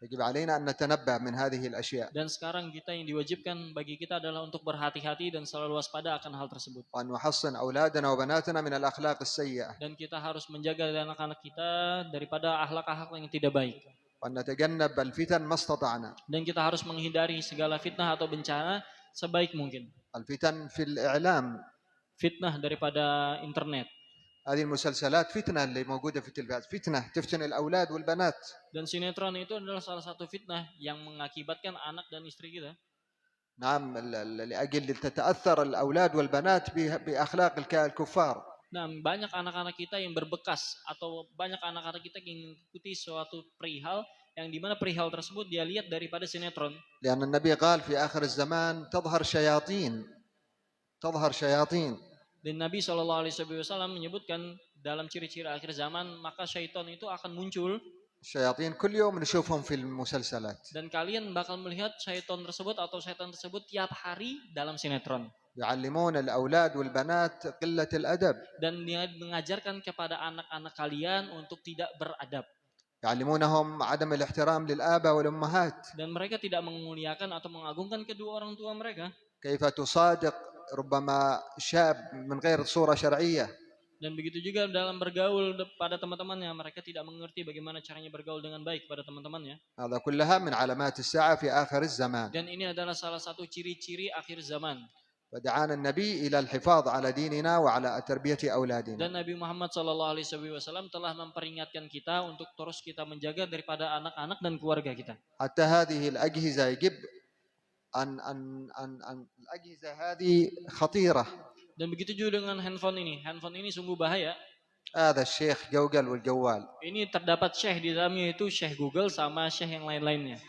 يجب علينا أن نتنبه من هذه الأشياء. Dan sekarang kita yang diwajibkan bagi kita adalah untuk berhati-hati dan selalu waspada akan hal tersebut. وأن نحصن أولادنا وبناتنا من الأخلاق السيئة. Dan kita harus menjaga anak-anak kita daripada akhlak-akhlak yang tidak baik. وأن نتجنب الفتن ما استطعنا. Dan kita harus menghindari segala fitnah atau bencana sebaik mungkin. الفتن في الإعلام. Fitnah daripada internet. هذه المسلسلات فتنة اللي موجودة في التلفاز، فتنة تفتن الأولاد والبنات. Dan sinetron itu adalah salah satu fitnah yang mengakibatkan anak dan istri kita. نعم لأجل تتأثر الأولاد والبنات بأخلاق الكفار. Nah, banyak anak-anak kita yang berbekas atau banyak anak-anak kita yang mengikuti suatu perihal yang dimana perihal tersebut dia lihat daripada sinetron. لأن النبي قال في آخر الزمان تظهر شياطين. Dan Nabi SAW menyebutkan dalam ciri-ciri akhir zaman maka syaitan itu akan muncul. الشياطين كل يوم نشوفهم في المسلسلات. Dan kalian bakal melihat syaitan tersebut atau setan tersebut tiap hari dalam sinetron. يعلمون الأولاد والبنات قلة الأدب. Dan dia mengajarkan kepada anak-anak kalian untuk tidak beradab. يعلمونهم عدم الاحترام للآباء والأمهات. Dan mereka tidak memuliakan atau mengagungkan kedua orang tua mereka. كيف تصادق ربما شاب من غير صورة شرعية. Dan begitu juga dalam bergaul pada teman-temannya, mereka tidak mengerti bagaimana caranya bergaul dengan baik pada teman-temannya. هذا كلها من علامات الساعة في آخر الزمان. Dan ini adalah salah satu ciri-ciri akhir zaman. فدعانا النبي إلى الحفاظ على ديننا وعلى تربية أولادنا. Dan Nabi Muhammad SAW telah memperingatkan kita untuk terus kita menjaga daripada anak-anak dan keluarga kita. حتى هذه الأجهزة يجب أن الأجهزة هذه خطيرة. Dan begitu juga dengan handphone ini. Handphone ini sungguh bahaya. هذا الشيخ جوجل والجوال. Ini terdapat syekh di dalamnya, itu syekh Google sama syekh yang lain-lainnya.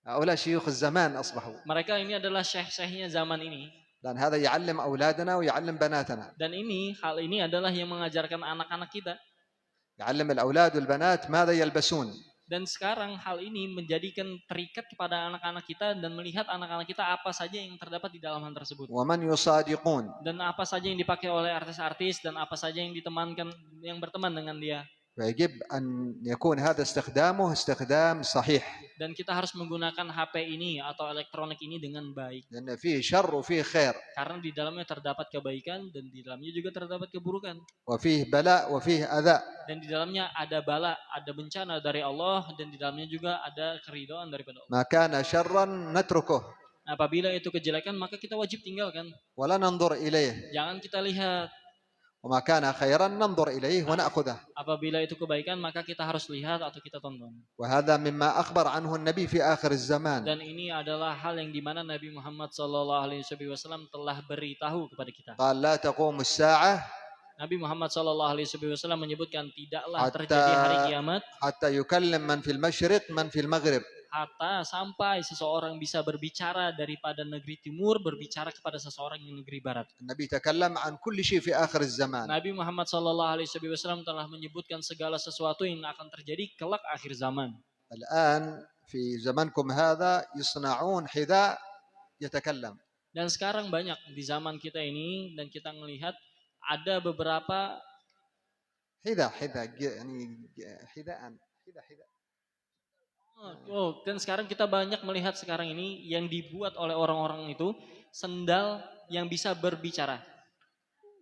هؤلاء شيوخ الزمان أصبحوا. Mereka ini adalah syekh-syekhnya zaman ini. Dan هذا يعلم أولادنا ويعلم بناتنا. Dan hal ini adalah yang mengajarkan anak-anak kita. يعلم الأولاد والبنات ماذا يلبسون. Dan sekarang hal ini menjadikan terikat kepada anak-anak kita dan melihat anak-anak kita apa saja yang terdapat di dalam hal tersebut. ومن يصادقون. Dan apa saja yang dipakai oleh artis-artis dan apa saja yang ditemankan, yang berteman dengan dia. فيجب أن يكون هذا استخدامه استخدام صحيح. Dan kita harus menggunakan HP ini atau elektronik ini dengan baik. لأن فيه شر وفيه خير. Karena di dalamnya terdapat kebaikan dan di dalamnya juga terdapat keburukan. وفيه بلاء وفيه أذى. Dan di dalamnya ada bala, ada bencana dari Allah dan di dalamnya juga ada keridhaan daripada Allah. ما كان شرا نتركه. Apabila itu kejelekan maka kita wajib tinggalkan. ولا ننظر إليه. Jangan kita lihat. وما كان خيرا ننظر إليه ونأخذه. Apabila itu kebaikan maka kita harus lihat atau kita tonton. وهذا مما أخبر عنه النبي في آخر الزمان. Dan ini adalah hal yang dimana Nabi Muhammad SAW telah beritahu kepada kita. قال لا تقوم الساعة Nabi Muhammad SAW menyebutkan tidaklah terjadi hari kiamat حتى يكلم من في المشرق من في المغرب. hatta sampai seseorang bisa berbicara daripada negeri timur berbicara kepada seseorang yang negeri barat. النبي تكلم عن كل شيء في آخر الزمان. Nabi Muhammad SAW telah menyebutkan segala sesuatu yang akan terjadi kelak akhir zaman. الآن في زمنكم هذا يصنعون حذاء يتكلم. Dan sekarang banyak di zaman kita ini dan kita melihat ada beberapa حذاء يعني حذاء. dan sekarang kita banyak melihat sekarang ini yang dibuat oleh orang-orang itu sendal yang bisa berbicara.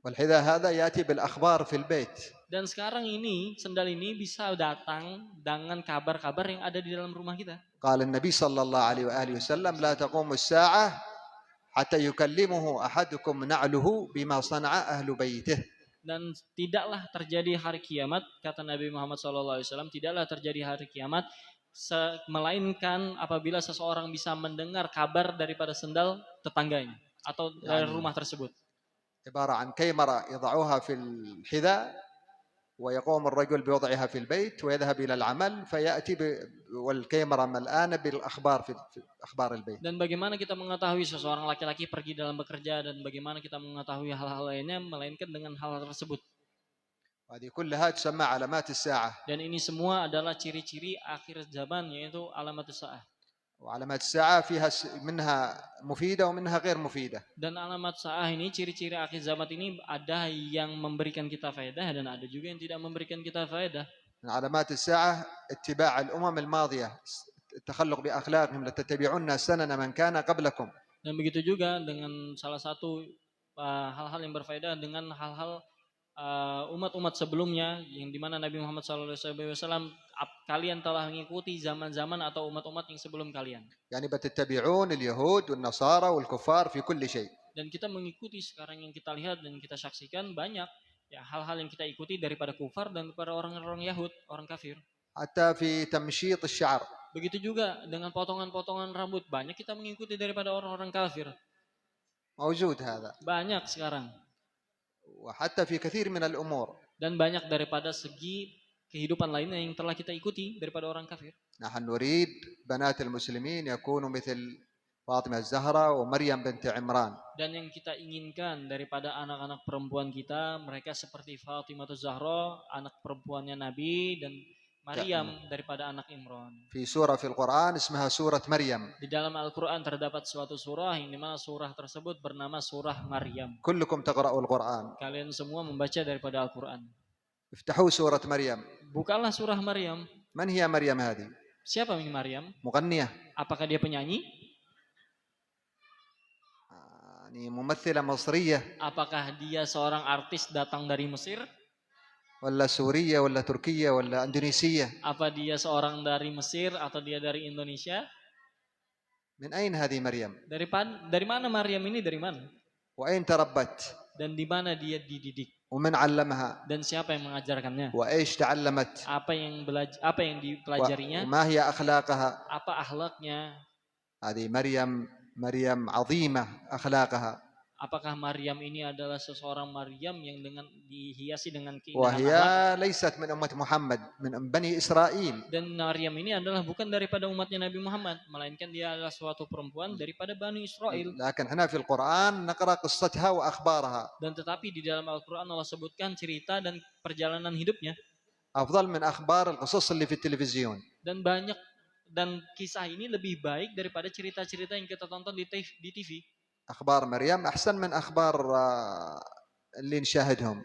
والحذاء هذا يأتي بالأخبار في البيت. Dan sekarang ini sendal ini bisa datang dengan kabar-kabar yang ada di dalam rumah kita. قال النبي صلى الله عليه وآله وسلم لا تقوم الساعة حتى يكلمه أحدكم نعله بما صنع أهل بيته. Dan tidaklah terjadi hari kiamat, kata Nabi Muhammad SAW, tidaklah terjadi hari kiamat melainkan apabila seseorang bisa mendengar kabar daripada sendal tetangganya atau dari rumah tersebut. عبارة عن كاميرا يضعوها في الحذاء ويقوم الرجل بوضعها في البيت ويذهب إلى العمل فيأتي والكاميرا ملآنة بالأخبار في أخبار البيت. Dan bagaimana kita mengetahui seseorang laki-laki pergi dalam bekerja dan bagaimana kita mengetahui hal-hal lainnya melainkan dengan hal tersebut. هذه كلها تسمى علامات الساعة. Dan ini semua adalah ciri-ciri akhir zaman yaitu alamat sa'ah. وعلامات الساعة فيها منها مفيدة ومنها غير مفيدة. Dan alamat sa'ah ini ciri-ciri akhir zaman ini ada yang memberikan kita faedah dan ada juga yang tidak memberikan kita faedah. من علامات الساعة اتباع الأمم الماضية التخلق بأخلاقهم لتتبعون سنن من كان قبلكم. Dan begitu juga dengan salah satu hal-hal yang berfaedah dengan hal-hal umat-umat sebelumnya yang dimana Nabi Muhammad SAW kalian telah mengikuti zaman-zaman atau umat-umat yang sebelum kalian. يعني بتتبعون اليهود والنصارى والكفار في كل شيء. Dan kita mengikuti sekarang yang kita lihat dan kita saksikan banyak ya hal-hal yang kita ikuti daripada kufar dan daripada orang-orang Yahud, orang kafir. حتى في تمشيط الشعر. Begitu juga dengan potongan-potongan rambut banyak kita mengikuti daripada orang-orang kafir. موجود هذا. Banyak sekarang. وحتى في كثير من الأمور. Dan banyak daripada segi kehidupan lainnya yang telah kita ikuti daripada orang kafir. نحن نريد بنات المسلمين يكونوا مثل فاطمة الزهراء ومريم بنت عمران. Dan yang kita inginkan daripada anak-anak perempuan kita, mereka seperti Fatimah Zahra, anak perempuannya Nabi, dan Maryam daripada anak Imran. في سورة في القرآن اسمها سورة مريم. Di dalam Al-Quran terdapat suatu surah yang dimana surah tersebut bernama surah Maryam. كلكم تقرأوا القرآن. Kalian semua membaca daripada Al-Quran. افتحوا سورة مريم. Bukalah surah Maryam. من هي مريم هذه؟ Siapa ini Maryam? مغنية. Apakah dia penyanyi? يعني ممثلة مصرية. Apakah dia seorang artis datang dari Mesir? ولا سورية ولا تركية ولا إندونيسية؟ Apa dia seorang dari Mesir atau dia dari Indonesia? من أين هذه مريم؟ Dari mana Maryam ini? Dari mana? وأين تربت؟ Dan di mana dia dididik? ومن علمها؟ Dan siapa yang mengajarkannya? وإيش تعلمت؟ Apa yang dipelajarinya? وما هي أخلاقها؟ Apa akhlaknya? هذه مريم عظيمة أخلاقها. Apakah Maryam ini adalah seseorang Maryam yang dihiasi dengan keindahan وهي akhlak? ليست من أمة محمد من بني إسرائيل. Dan Maryam ini adalah bukan daripada umatnya Nabi Muhammad, melainkan dia adalah suatu perempuan daripada Bani Israel. لكن هنا في القرآن نقرأ قصتها وأخبارها. Dan tetapi di dalam Al-Quran Allah sebutkan cerita dan perjalanan hidupnya. أفضل من أخبار القصص اللي في التلفزيون. Dan kisah ini lebih baik daripada cerita-cerita yang kita tonton di TV. أخبار مريم أحسن من أخبار اللي نشاهدهم.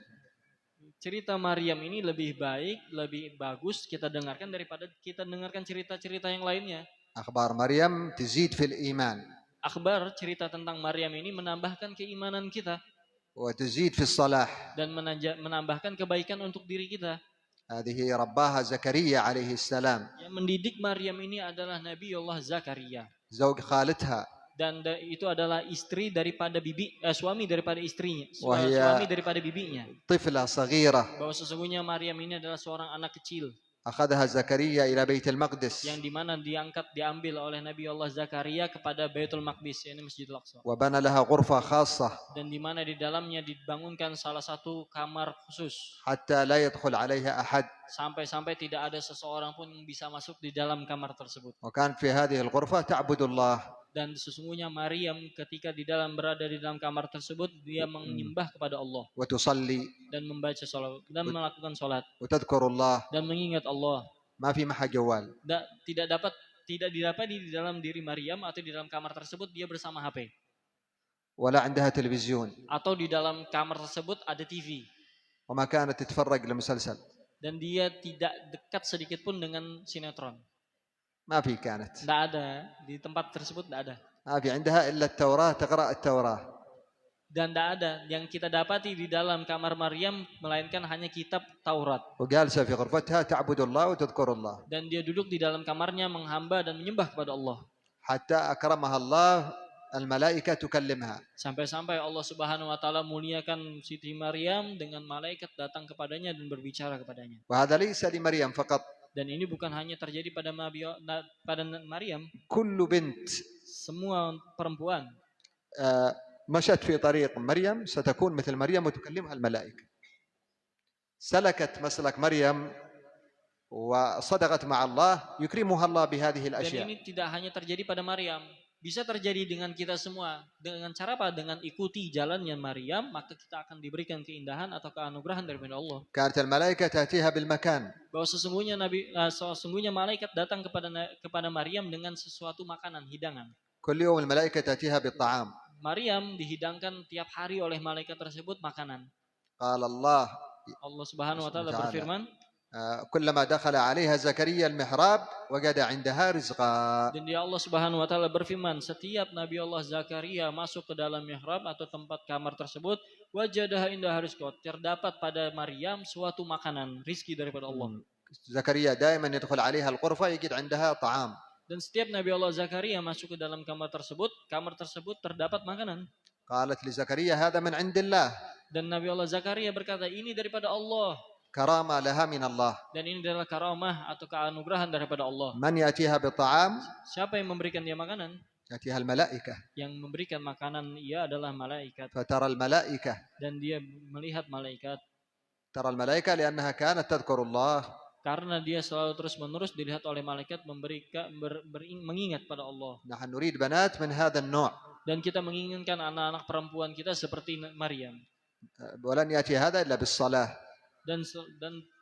Cerita Maryam ini lebih baik, lebih bagus kita dengarkan daripada kita dengarkan cerita-cerita yang lainnya. أخبار مريم تزيد في الإيمان. Akhbar cerita tentang Maryam ini menambahkan keimanan kita وتزيد في الصلاح. dan menambahkan kebaikan untuk diri kita. هذه رباها زكريا عليه السلام. Yang mendidik Maryam ini adalah Nabi Allah Zakaria. زوج خالتها. Dan itu adalah istri daripada suami daripada istrinya, Wahia suami daripada bibinya. طفلة صغيرة. Bahwa sesungguhnya Maryam ini adalah seorang anak kecil. أخذها زكريا إلى بيت المقدس. Yang dimana diambil oleh Nabi Allah Zakaria kepada Baitul Maqdis, yakni Masjidil Aqsa. وبنى لها غرفة خاصة. Dan dimana di dalamnya dibangunkan salah satu kamar khusus. حتى لا يدخل عليها أحد. Sampai-sampai tidak ada seseorang pun yang bisa masuk di dalam kamar tersebut. وكان في هذه الغرفة تعبد الله. Dan sesungguhnya Maryam ketika berada di dalam kamar tersebut, dia menyembah kepada Allah. وتصلي. Dan membaca salat dan melakukan salat. وتذكر الله. Dan mengingat Allah. ما في معها جوال. Tidak didapati di dalam diri Maryam atau di dalam kamar tersebut dia bersama HP. ولا عندها تلفزيون. Atau di dalam kamar tersebut ada TV. وما كانت تتفرج لمسلسل. Dan dia tidak dekat sedikit pun dengan sinetron. ما في كانت. Tidak ada di tempat tersebut, tidak ada. ما في عندها إلا التوراة تقرأ التوراة. Dan tidak ada yang kita dapati di dalam kamar Maryam melainkan hanya kitab Taurat. وجالسة في غرفتها تعبد الله وتذكر الله. Dan dia duduk di dalam kamarnya menghamba dan menyembah kepada Allah. حتى أكرمها الله الملائكة تكلمها. Sampai-sampai Allah Subhanahu wa taala muliakan Siti Maryam dengan malaikat datang kepadanya dan berbicara kepadanya. وهذا ليس لمريم فقط. Dan ini bukan hanya terjadi pada Maryam. كل بنت Semua perempuan مشت في طريق مريم ستكون مثل مريم وتكلمها الملائكة. سلكت مسلك مريم وصدقت مع الله يكرمها الله بهذه Dan الأشياء. ini tidak hanya terjadi pada Maryam, bisa terjadi dengan kita semua. Dengan cara apa? Dengan ikuti jalannya Maryam, maka kita akan diberikan keindahan atau keanugerahan daripada Allah. كانت الملائكة تأتيها بالمكان. Bahwa sesungguhnya malaikat datang kepada Maryam dengan sesuatu makanan, hidangan. كل يوم الملائكة تأتيها بالطعام. Maryam dihidangkan tiap hari oleh malaikat tersebut makanan. قال الله. Allah Subhanahu wa taala berfirman, كلما دخل عليها زكريا المحراب وجد عندها رزقا. Dan dia Allah Subhanahu wa taala berfirman, setiap Nabi Allah Zakaria masuk ke dalam mihrab atau tempat kamar tersebut, wajadaha indaha rizqa, terdapat pada Maryam suatu makanan, rizki daripada Allah. زكريا دائما يدخل عليها الغرفة يجد عندها طعام. Dan setiap Nabi Allah Zakaria masuk ke dalam kamar tersebut terdapat makanan. قالت لزكريا هذا من عند الله. Dan Nabi Allah Zakaria berkata, ini daripada Allah. كرامة لها من الله. Dan ini adalah karamah atau keanugerahan daripada Allah. من يأتيها بالطعام. Siapa yang memberikan dia makanan? يأتيها الملائكة. Yang memberikan makanan ia adalah malaikat. فترى الملائكة. Dan dia melihat malaikat. ترى الملائكة لأنها كانت تذكر الله. Karena dia selalu terus-menerus dilihat oleh malaikat mengingat pada Allah. نحن نريد بنات من هذا النوع. Dan kita menginginkan anak-anak perempuan kita seperti Maryam. ولن يأتي هذا إلا بالصلاة. Dan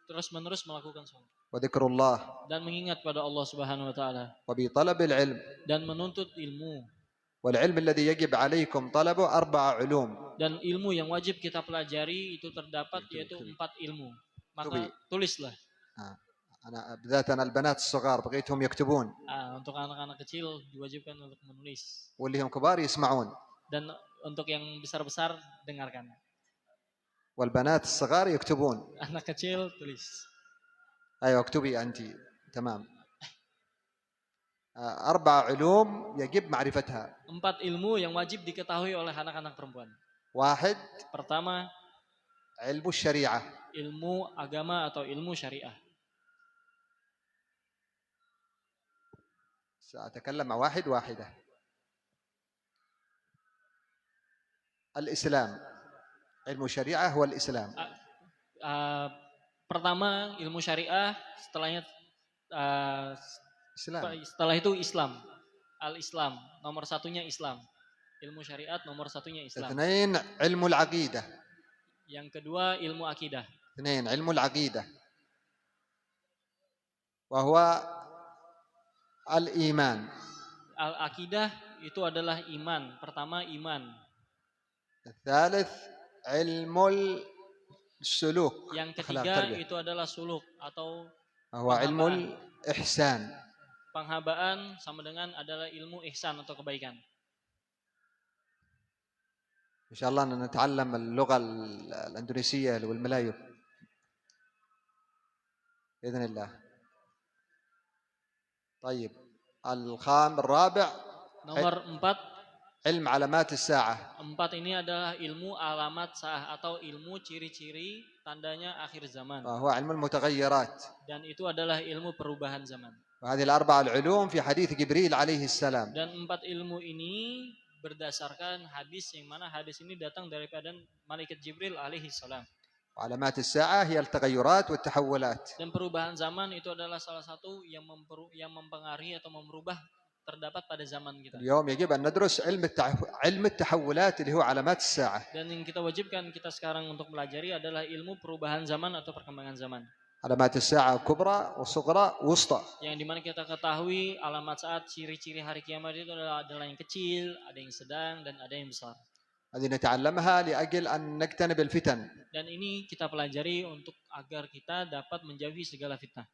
terus-menerus melakukan salat. وذكر الله. Dan mengingat pada Allah Subhanahu wa taala. وبطلب العلم. Dan menuntut ilmu. والعلم الذي يجب عليكم طلبه 4 علوم. Dan ilmu yang wajib kita pelajari itu terdapat yaitu 4 ilmu. Maka tulislah. أنا البنات الصغار بقيتهم يكتبون. Untuk anak-anak kecil diwajibkan untuk menulis. واللي هم كبار يسمعون. Dan untuk yang besar-besar dengarkan. والبنات الصغار يكتبون. Anak kecil tulis. أيوة اكتبي أنت. تمام. 4 علوم يجب معرفتها. 4 ilmu yang wajib diketahui oleh anak-anak perempuan. 1. Pertama, علم الشريعة. Ilmu agama atau ilmu syariah. سأتكلم مع واحدة. الإسلام. علم الشريعة هو الإسلام. Pertama ilmu syariah, setelah itu Islam. Al-Islam, nomor satunya Islam. Ilmu syariat nomor satunya Islam. 2. علم العقيدة. Yang kedua ilmu akidah. 2. علم العقيدة. وهو الإيمان. Al-akidah itu adalah iman. Pertama iman. الثالث علم السلوك. Yang أخلاق ketiga تربية. itu adalah suluk atau وهو علم الإحسان. penghambaan, sama dengan adalah ilmu ihsan atau kebaikan. إن شاء الله نتعلم اللغة الأندونيسية والملايو بإذن الله. طيب الرابع Nomor 4, علم علامات الساعة. 4 ini adalah ilmu alamat saah atau ilmu ciri-ciri tandanya akhir zaman. وهو علم المتغيرات. Dan itu adalah ilmu perubahan zaman. وهذه الأربع العلوم في حديث جبريل عليه السلام. Dan 4 ilmu ini berdasarkan hadis yang mana hadis ini datang daripada malaikat Jibril alaihi salam. وعلامات الساعة هي التغيرات والتحولات. Dan perubahan zaman itu adalah salah satu yang mempengaruhi atau merubah terdapat pada zaman kita. اليوم يجب أن ندرس علم التحولات اللي هو علامات الساعة. Dan yang kita wajibkan kita sekarang untuk pelajari adalah ilmu perubahan zaman atau perkembangan zaman. علامات الساعة كبرى وصغرى وسطى. Yang dimana kita ketahui alamat saat ciri-ciri hari kiamat itu adalah yang kecil, ada yang sedang, dan ada yang besar. هذه نتعلمها لأجل أن نجتنب الفتن. Dan ini kita pelajari untuk agar kita dapat menjauhi segala fitnah.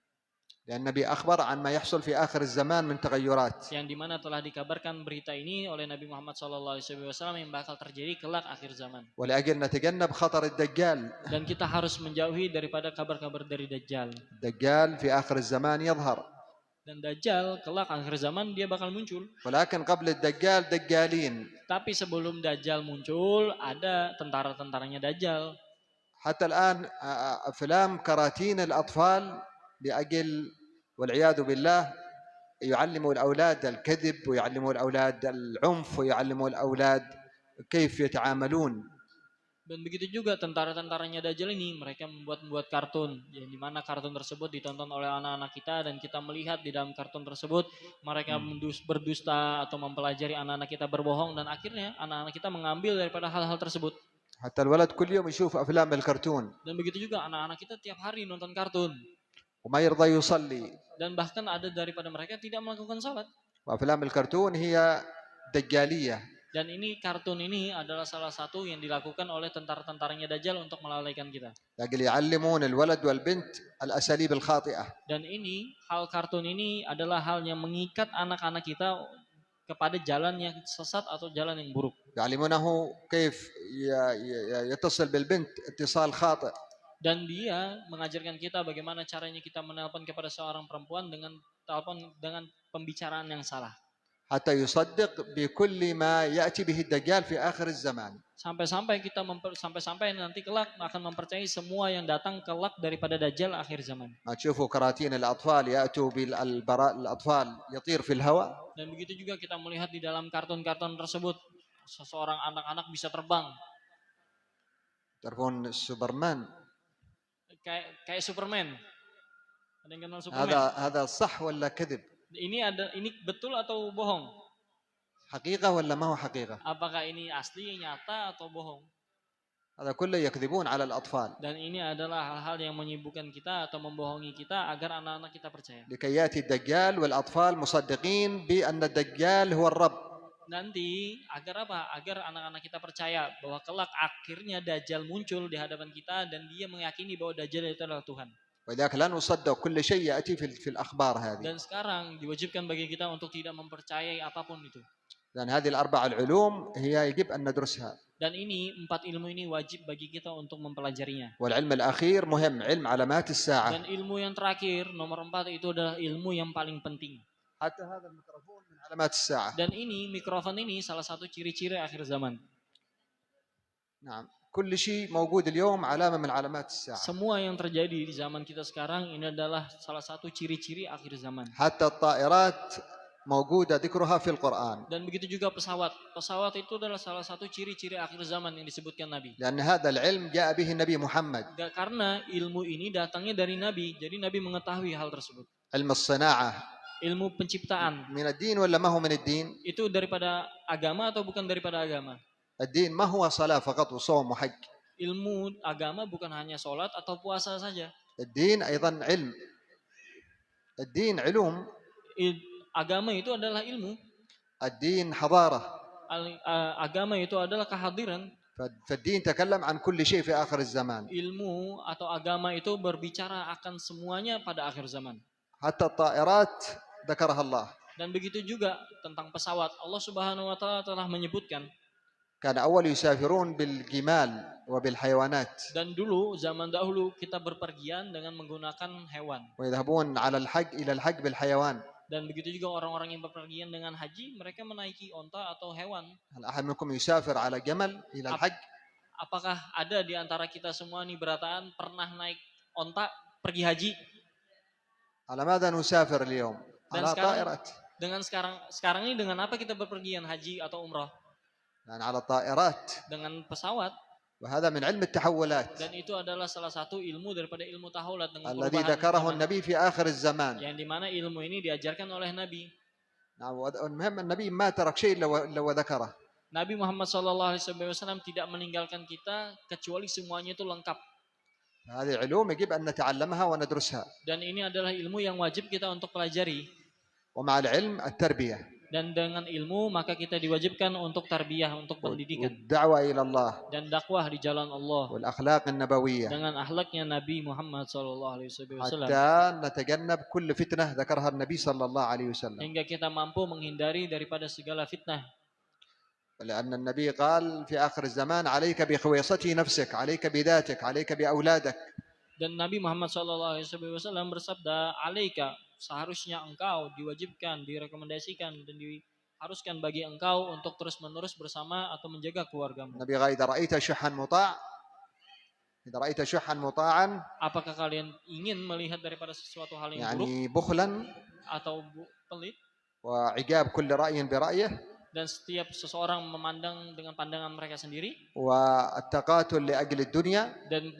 لأن النبي أخبر عن ما يحصل في آخر الزمان من تغيرات. Yang dimana telah dikabarkan berita ini oleh Nabi Muhammad SAW yang bakal terjadi kelak akhir zaman. ولأجل نتجنب خطر الدجال. Dan kita harus menjauhi daripada kabar-kabar dari Dajjal. الدجال في آخر الزمان يظهر. Dan Dajjal kelak akhir zaman dia bakal muncul. ولكن قبل الدجال دجالين. Tapi sebelum Dajjal muncul ada tentara-tentaranya Dajjal. حتى الآن أفلام كراتين الأطفال لأجل والعياذ بالله يعلموا الأولاد الكذب ويعلموا الأولاد العنف ويعلموا الأولاد كيف يتعاملون. Dan begitu juga tentara-tentaranya Dajjal ini, mereka membuat kartun, yang dimana kartun tersebut ditonton oleh anak-anak kita dan kita melihat di dalam kartun tersebut mereka berdusta atau mempelajari anak-anak kita berbohong dan akhirnya anak-anak kita mengambil daripada hal-hal tersebut. حتى الولد كل يوم يشوف أفلام الكرتون. Dan begitu juga anak-anak kita tiap hari nonton kartun. وما يرضى يصلي. Dan bahkan ada daripada mereka tidak melakukan salat. وأفلام الكرتون هي دجالية. Dan ini kartun ini adalah salah satu yang dilakukan oleh tentara-tentaranya Dajjal untuk melalaikan kita. لأجل يعلمون الولد والبنت الأساليب الخاطئة. Dan ini hal kartun ini adalah hal yang mengikat anak-anak kita kepada jalan yang sesat atau jalan yang buruk. يعلمونه كيف يتصل بالبنت اتصال خاطئ. Dan dia mengajarkan kita bagaimana caranya kita menelpon kepada seorang perempuan dengan telepon dengan pembicaraan yang salah. حتى يصدق بكل ما يأتي به الدجال في آخر الزمان. Sampai-sampai kita sampai nanti kelak akan mempercayai semua yang datang kelak daripada Dajjal akhir zaman. ما تشوفوا كراتين الأطفال يأتوا بالبراء الأطفال يطير في الهواء. Dan begitu juga kita melihat di dalam kartun-kartun tersebut seseorang anak-anak bisa terbang. تعرفون سوبرمان. Kayak Superman. Ada yang kenal Superman? هذا صح ولا كذب؟ Ini betul atau bohong? حقيقة ولا ما هو حقيقة؟ Apakah ini asli, nyata atau bohong? هذا كله يكذبون على الأطفال. Dan ini adalah hal-hal yang menyibukkan kita atau membohongi kita agar anak-anak kita percaya. لكي يأتي الدجال والأطفال مصدقين بأن الدجال هو الرب. Nanti agar apa? Agar anak-anak kita percaya bahwa kelak akhirnya Dajjal muncul di hadapan kita dan dia meyakini bahwa Dajjal itu adalah Tuhan. ولذلك لا نصدق كل شيء يأتي في الأخبار هذه. Dan sekarang diwajibkan bagi kita untuk tidak mempercayai apapun itu. لأن هذه الأربع العلوم هي يجب أن ندرسها. Dan ini 4 ilmu ini wajib bagi kita untuk mempelajarinya. والعلم الأخير مهم علم علامات الساعة. Dan ilmu yang terakhir nomor 4 itu adalah ilmu yang paling penting. حتى هذا الميكروفون من علامات الساعة. Dan ini mikrofon ini salah satu ciri-ciri akhir zaman. نعم كل شيء موجود اليوم علامة من علامات الساعة. Semua yang terjadi di zaman kita sekarang ini adalah salah satu ciri-ciri akhir zaman. حتى الطائرات موجودة ذكرها في القرآن. Dan begitu juga pesawat. Pesawat itu adalah salah satu ciri-ciri akhir zaman yang disebutkan Nabi. لأن هذا العلم جاء به النبي محمد. Karena ilmu ini datangnya dari Nabi, jadi Nabi mengetahui hal tersebut. علم الصناعة Ilmu penciptaan من الدين ولا ما هو من الدين؟ itu daripada agama atau bukan daripada agama? الدين ما هو صلاة فقط وصوم وحج. Ilmu agama bukan hanya sholat atau puasa saja. الدين أيضا علم. الدين علوم، Agama itu adalah ilmu. الدين حضارة. Agama itu adalah kehadiran. فالدين تكلم عن كل شيء في آخر الزمان. Ilmu atau agama itu berbicara akan semuanya pada akhir zaman. حتى الطائرات ذكرها الله. Dan begitu juga tentang pesawat. Allah Subhanahu wa taala telah menyebutkan. كان أول يسافرون بالجمال وبالحيوانات. Dan dulu zaman dahulu kita berpergian dengan menggunakan hewan. ويذهبون على الحج إلى الحج بالحيوان. Dan begitu juga orang-orang yang berpergian dengan haji, mereka menaiki onta atau hewan. هل أحد منكم يسافر على جمل إلى الحج؟ Apakah ada di antara kita semua nih berataan pernah naik onta pergi haji? على ماذا نسافر اليوم؟ Dan على sekarang, طائرات. dengan sekarang ini dengan apa kita berpergian haji atau umrah? يعني على طائرات. Dengan pesawat. وهذا من علم التحولات. Dan itu adalah salah satu ilmu daripada ilmu tahawulat dengan الذي ذكره النبي في آخر الزمان. Yang dimana ilmu ini diajarkan oleh Nabi. المهم النبي ما ترك شيء إلا وذكره. Nabi Muhammad SAW tidak meninggalkan kita kecuali semuanya itu lengkap. هذه علوم يجب أن نتعلمها وندرسها. Dan ini adalah ilmu yang wajib kita untuk pelajari. ومع العلم التربية. Dan dengan ilmu maka kita diwajibkan untuk tarbiyah, untuk pendidikan. والدعوة إلى الله. Dan dakwah di jalan Allah. والأخلاق النبوية. Dengan akhlaknya Nabi Muhammad SAW. حتى نتجنب كل فتنة ذكرها النبي صلى الله عليه وسلم. Hingga kita mampu menghindari daripada segala fitnah. لأن النبي قال في آخر الزمان عليك بخويصة نفسك، عليك بذاتك، عليك بأولادك. Dan Nabi Muhammad SAW bersabda, alaika, seharusnya engkau diwajibkan, direkomendasikan dan diharuskan bagi engkau untuk terus-menerus bersama atau menjaga keluargamu. Nabi قال إذا رأيت شحا مطاع، إذا رأيت شحا مطاعا. Apakah kalian ingin melihat daripada sesuatu hal yang buruk يعني بخلا atau pelit وعقاب كل رأي برأيه dan setiap seseorang memandang dengan pandangan mereka sendiri والتقاتل لأجل الدنيا dan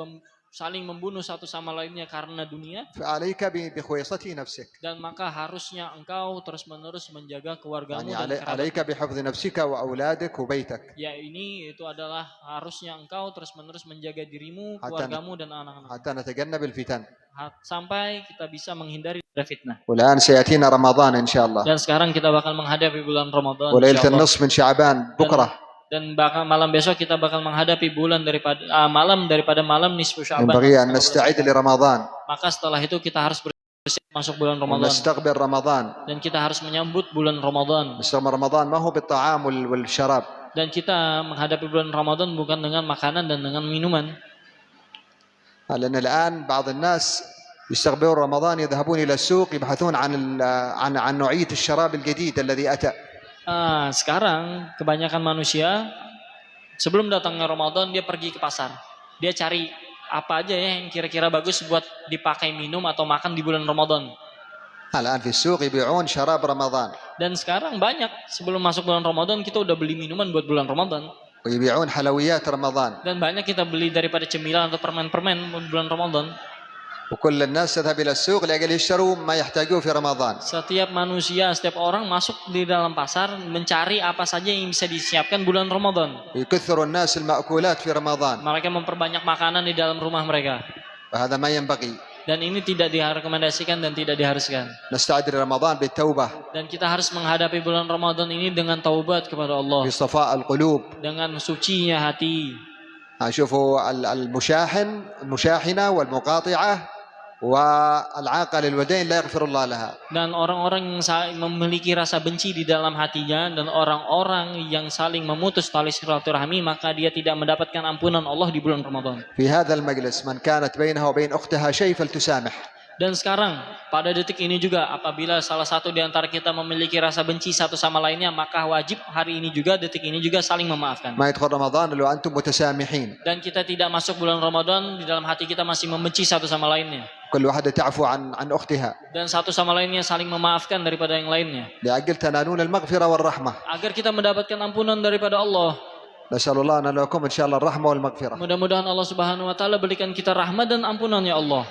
saling membunuh satu sama lainnya karena dunia. فعليك بخويصة نفسك. Dan maka harusnya engkau terus-menerus menjaga keluargamu يعني dan عليك بحفظ نفسك وأولادك وبيتك. Ya, ini itu adalah harusnya engkau terus-menerus menjaga dirimu, keluargamu dan anak-anak. حتى نتجنب الفتن. Sampai kita bisa menghindari dari fitnah. والآن سيأتينا رمضان إن شاء الله. Dan sekarang kita bakal menghadapi bulan Ramadan. وليلة النصف من شعبان بكرة. Dan bakal malam besok kita bakal menghadapi bulan daripada malam nisfu Sya'ban. ينبغي أن نستعد لرمضان. Maka setelah itu kita harus bersiap masuk bulan Ramadan. ونستقبل رمضان. Dan kita harus menyambut bulan Ramadan. نستقبل رمضان ما هو بالطعام والشراب. Dan kita menghadapi bulan Ramadan bukan dengan makanan dan dengan minuman. لأن الآن بعض الناس يستقبلون رمضان يذهبون إلى السوق يبحثون عن نوعية الشراب الجديد الذي أتى. Sekarang kebanyakan manusia sebelum datangnya Ramadan dia pergi ke pasar. Dia cari apa aja ya yang kira-kira bagus buat dipakai minum atau makan di bulan Ramadan. الآن في السوق يبيعون شراب رمضان. Dan sekarang banyak sebelum masuk bulan Ramadan kita udah beli minuman buat bulan Ramadan. ويبيعون حلويات رمضان. Dan banyak kita beli daripada cemilan atau permen-permen buat bulan Ramadan. وكل الناس تذهب إلى السوق لأجل يشتروا ما يحتاجوه في رمضان. Setiap manusia, setiap orang masuk di dalam pasar mencari apa saja yang bisa disiapkan bulan Ramadan. يكثر الناس المأكولات في رمضان. Mereka memperbanyak makanan di dalam rumah mereka. وهذا ما ينبغي. Dan ini tidak direkomendasikan dan tidak diharuskan. نستعد لرمضان بالتوبة. Dan kita harus menghadapi bulan Ramadan ini dengan taubat kepada Allah. بصفاء القلوب. Dengan sucinya hati. شوفوا المشاحنة والمقاطعة والعاقة للوالدين لا يغفر الله لها. Dan orang-orang yang memiliki rasa benci di dalam hatinya dan orang-orang yang saling memutus tali silaturahmi maka dia tidak mendapatkan ampunan Allah di bulan Ramadan. في هذا المجلس من كانت بينها وبين أختها شيء فلتسامح. Dan sekarang pada detik ini juga apabila salah satu di antara kita memiliki rasa benci satu sama lainnya maka wajib hari ini juga detik ini juga saling memaafkan. ما يدخل رمضان لو أنتم متسامحين. Dan kita tidak masuk bulan Ramadan di dalam hati kita masih membenci satu sama lainnya. كل واحدة تعفو عن أختها. Dan satu sama lainnya saling memaafkan daripada yang lainnya. لأجل تنالون المغفرة والرحمة. Agar kita mendapatkan ampunan daripada Allah. نسأل الله أن لكم إن شاء الله الرحمة والمغفرة. Mudah-mudahan Allah Subhanahu wa taala berikan kita rahmat dan ampunan ya Allah.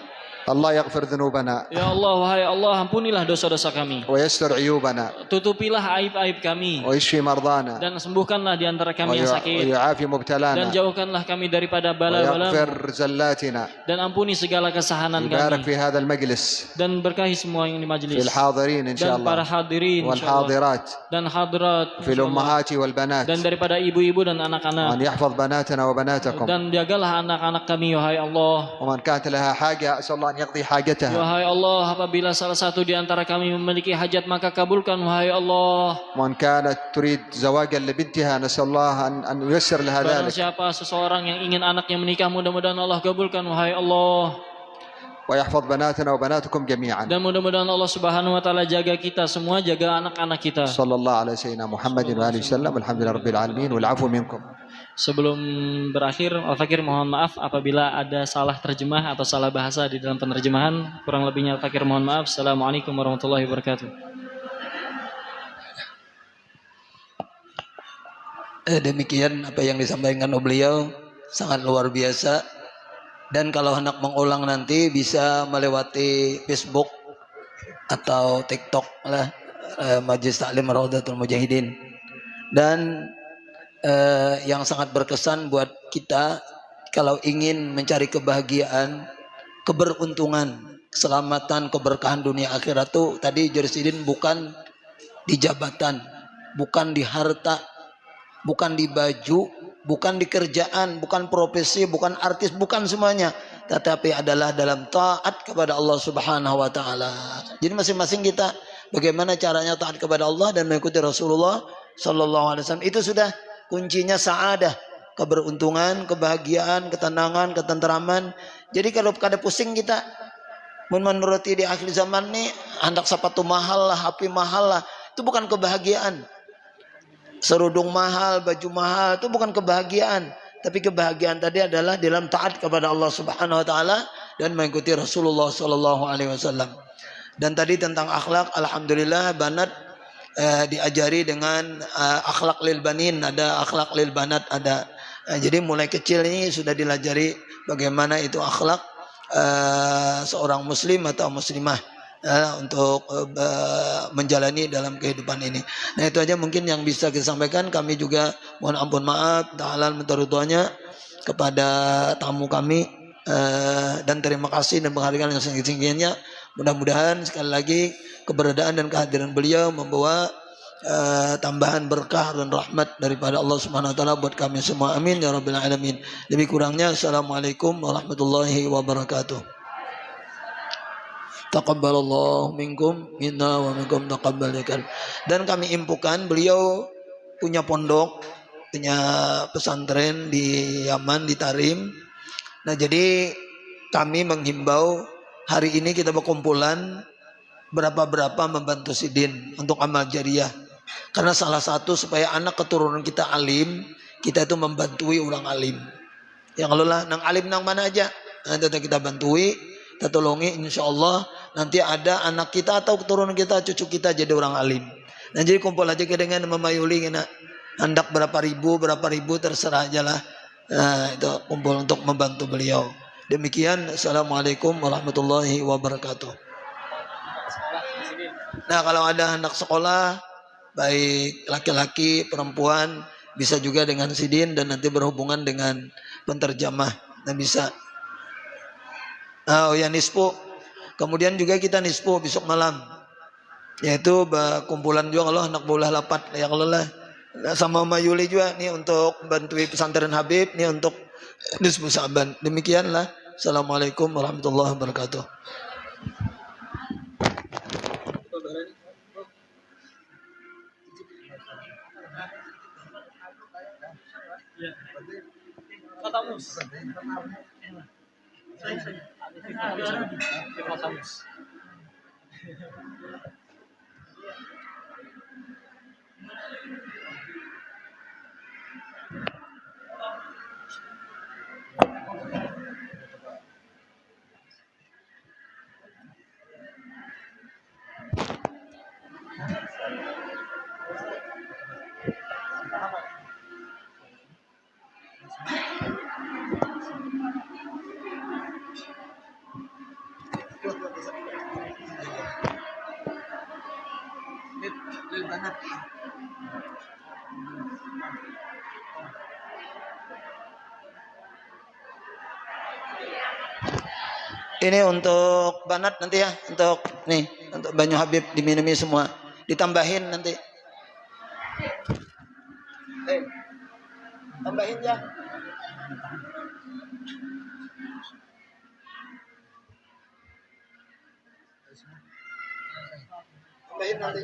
الله يغفر ذنوبنا Ya Allah, wahai Allah, ampunilah dosa-dosa kami. ويستر عيوبنا Tutupilah aib-aib kami. ويشفي مرضانا Dan sembuhkanlah di antara kami yang sakit. ويعافي Dan مبتلانا jauhkanlah kami daripada bala-bala. ويغفر زلاتنا Dan ampuni segala kesalahan يبارك kami. في هذا المجلس Dan berkahi semua yang di في majelis. الحاضرين إن شاء Dan para الله hadirin insyaallah. والحاضرات Dan hadirat في الأمهات والبنات dan daripada ibu-ibu dan وأن anak-anak. يحفظ بناتنا وبناتكم Dan jagalah anak-anak kami, wahai Allah. ومن كانت لها حاجة أسأل الله أن يقضي حاجتها Wahai Allah, apabila salah satu di antara kami memiliki hajat, maka kabulkan, wahai Allah. ومن كانت تريد زواجا لبنتها نسأل الله أن ييسر لها Barang ذلك siapa seseorang yang ingin anaknya menikah, mudah-mudahan Allah kabulkan, wahai Allah. ويحفظ بناتنا وبناتكم جميعا Dan mudah-mudahan Allah Subhanahu wa taala jaga kita semua, jaga anak-anak kita. صلى الله على سيدنا محمد وآله وسلم الحمد لله رب العالمين والعفو منكم. Sebelum berakhir, Al-Fakir mohon maaf apabila ada salah terjemah atau salah bahasa di dalam penerjemahan. Kurang lebihnya Al-Fakir mohon maaf. Assalamualaikum warahmatullahi wabarakatuh. Demikian apa yang disampaikan oleh beliau, sangat luar biasa. Dan kalau hendak mengulang nanti bisa melewati Facebook atau TikTok lah, Majelis Taklim Raudatul Mujahidin. Dan yang sangat berkesan buat kita, kalau ingin mencari kebahagiaan, keberuntungan, keselamatan, keberkahan dunia akhirat itu tadi Jursidin bukan di jabatan, bukan di harta, bukan di baju, bukan di kerjaan, bukan profesi, bukan artis, bukan semuanya, tetapi adalah dalam taat kepada Allah Subhanahu wa taala. Jadi masing-masing kita bagaimana caranya taat kepada Allah dan mengikuti Rasulullah sallallahu alaihi wasallam, itu sudah kuncinya sa'adah, keberuntungan, kebahagiaan, ketenangan, ketenteraman. Jadi kalau kada pusing kita menuruti di akhir zaman nih, hendak sepatu mahal lah, HP mahal lah, itu bukan kebahagiaan. Serudung mahal, baju mahal, itu bukan kebahagiaan. Tapi kebahagiaan tadi adalah dalam taat kepada Allah Subhanahu wa taala dan mengikuti Rasulullah sallallahu alaihi wasallam. Dan tadi tentang akhlak, alhamdulillah banat diajari dengan akhlak lil banin, ada akhlak lil banat, ada. Jadi mulai kecil ini sudah dilajari bagaimana itu akhlak seorang muslim atau muslimah untuk menjalani dalam kehidupan ini. Nah itu aja mungkin yang bisa kita sampaikan. Kami juga mohon ampun maaf, ta'ala minta ridhonya kepada tamu kami, dan terima kasih dan penghargaan yang setinggi-tingginya. Mudah-mudahan sekali lagi keberadaan dan kehadiran beliau membawa tambahan berkah dan rahmat daripada Allah Subhanahu wa taala buat kami semua. Amin ya rabbal alamin. Lebih kurangnya assalamualaikum warahmatullahi wabarakatuh. Taqabbalallahu minkum minna wa minkum taqabbalakan. Dan kami impukan beliau punya pondok, punya pesantren di Yaman, di Tarim. Nah jadi kami menghimbau hari ini kita berkumpulan berapa-berapa membantu Sidin untuk amal jariah. Karena salah satu supaya anak keturunan kita alim, kita itu membantui orang alim. Yang kalau lah nang alim nang mana aja, nanti kita bantui, kita tolongi, insya Allah nanti ada anak kita atau keturunan kita, cucu kita jadi orang alim. Nah jadi kumpul aja dengan memayuli, kena hendak berapa ribu terserah aja lah. Nah itu kumpul untuk membantu beliau. Demikian, assalamualaikum warahmatullahi wabarakatuh. Nah kalau ada anak sekolah, baik laki-laki, perempuan, bisa juga dengan Sidin dan nanti berhubungan dengan penterjemah. Nah bisa. Oh ya nisfu. Kemudian juga kita nisfu besok malam. Yaitu kumpulan juga kalau anak bola lapat ya kalau lah. Sama Mayuli juga nih untuk bantui pesantren Habib, nih untuk nisfu Sa'ban. Demikianlah. Assalamualaikum warahmatullahi wabarakatuh. Ini untuk Banat nanti ya, untuk nih, untuk Banyu Habib diminumi semua. Ditambahin nanti. Tambahin ya. Tambahin nanti.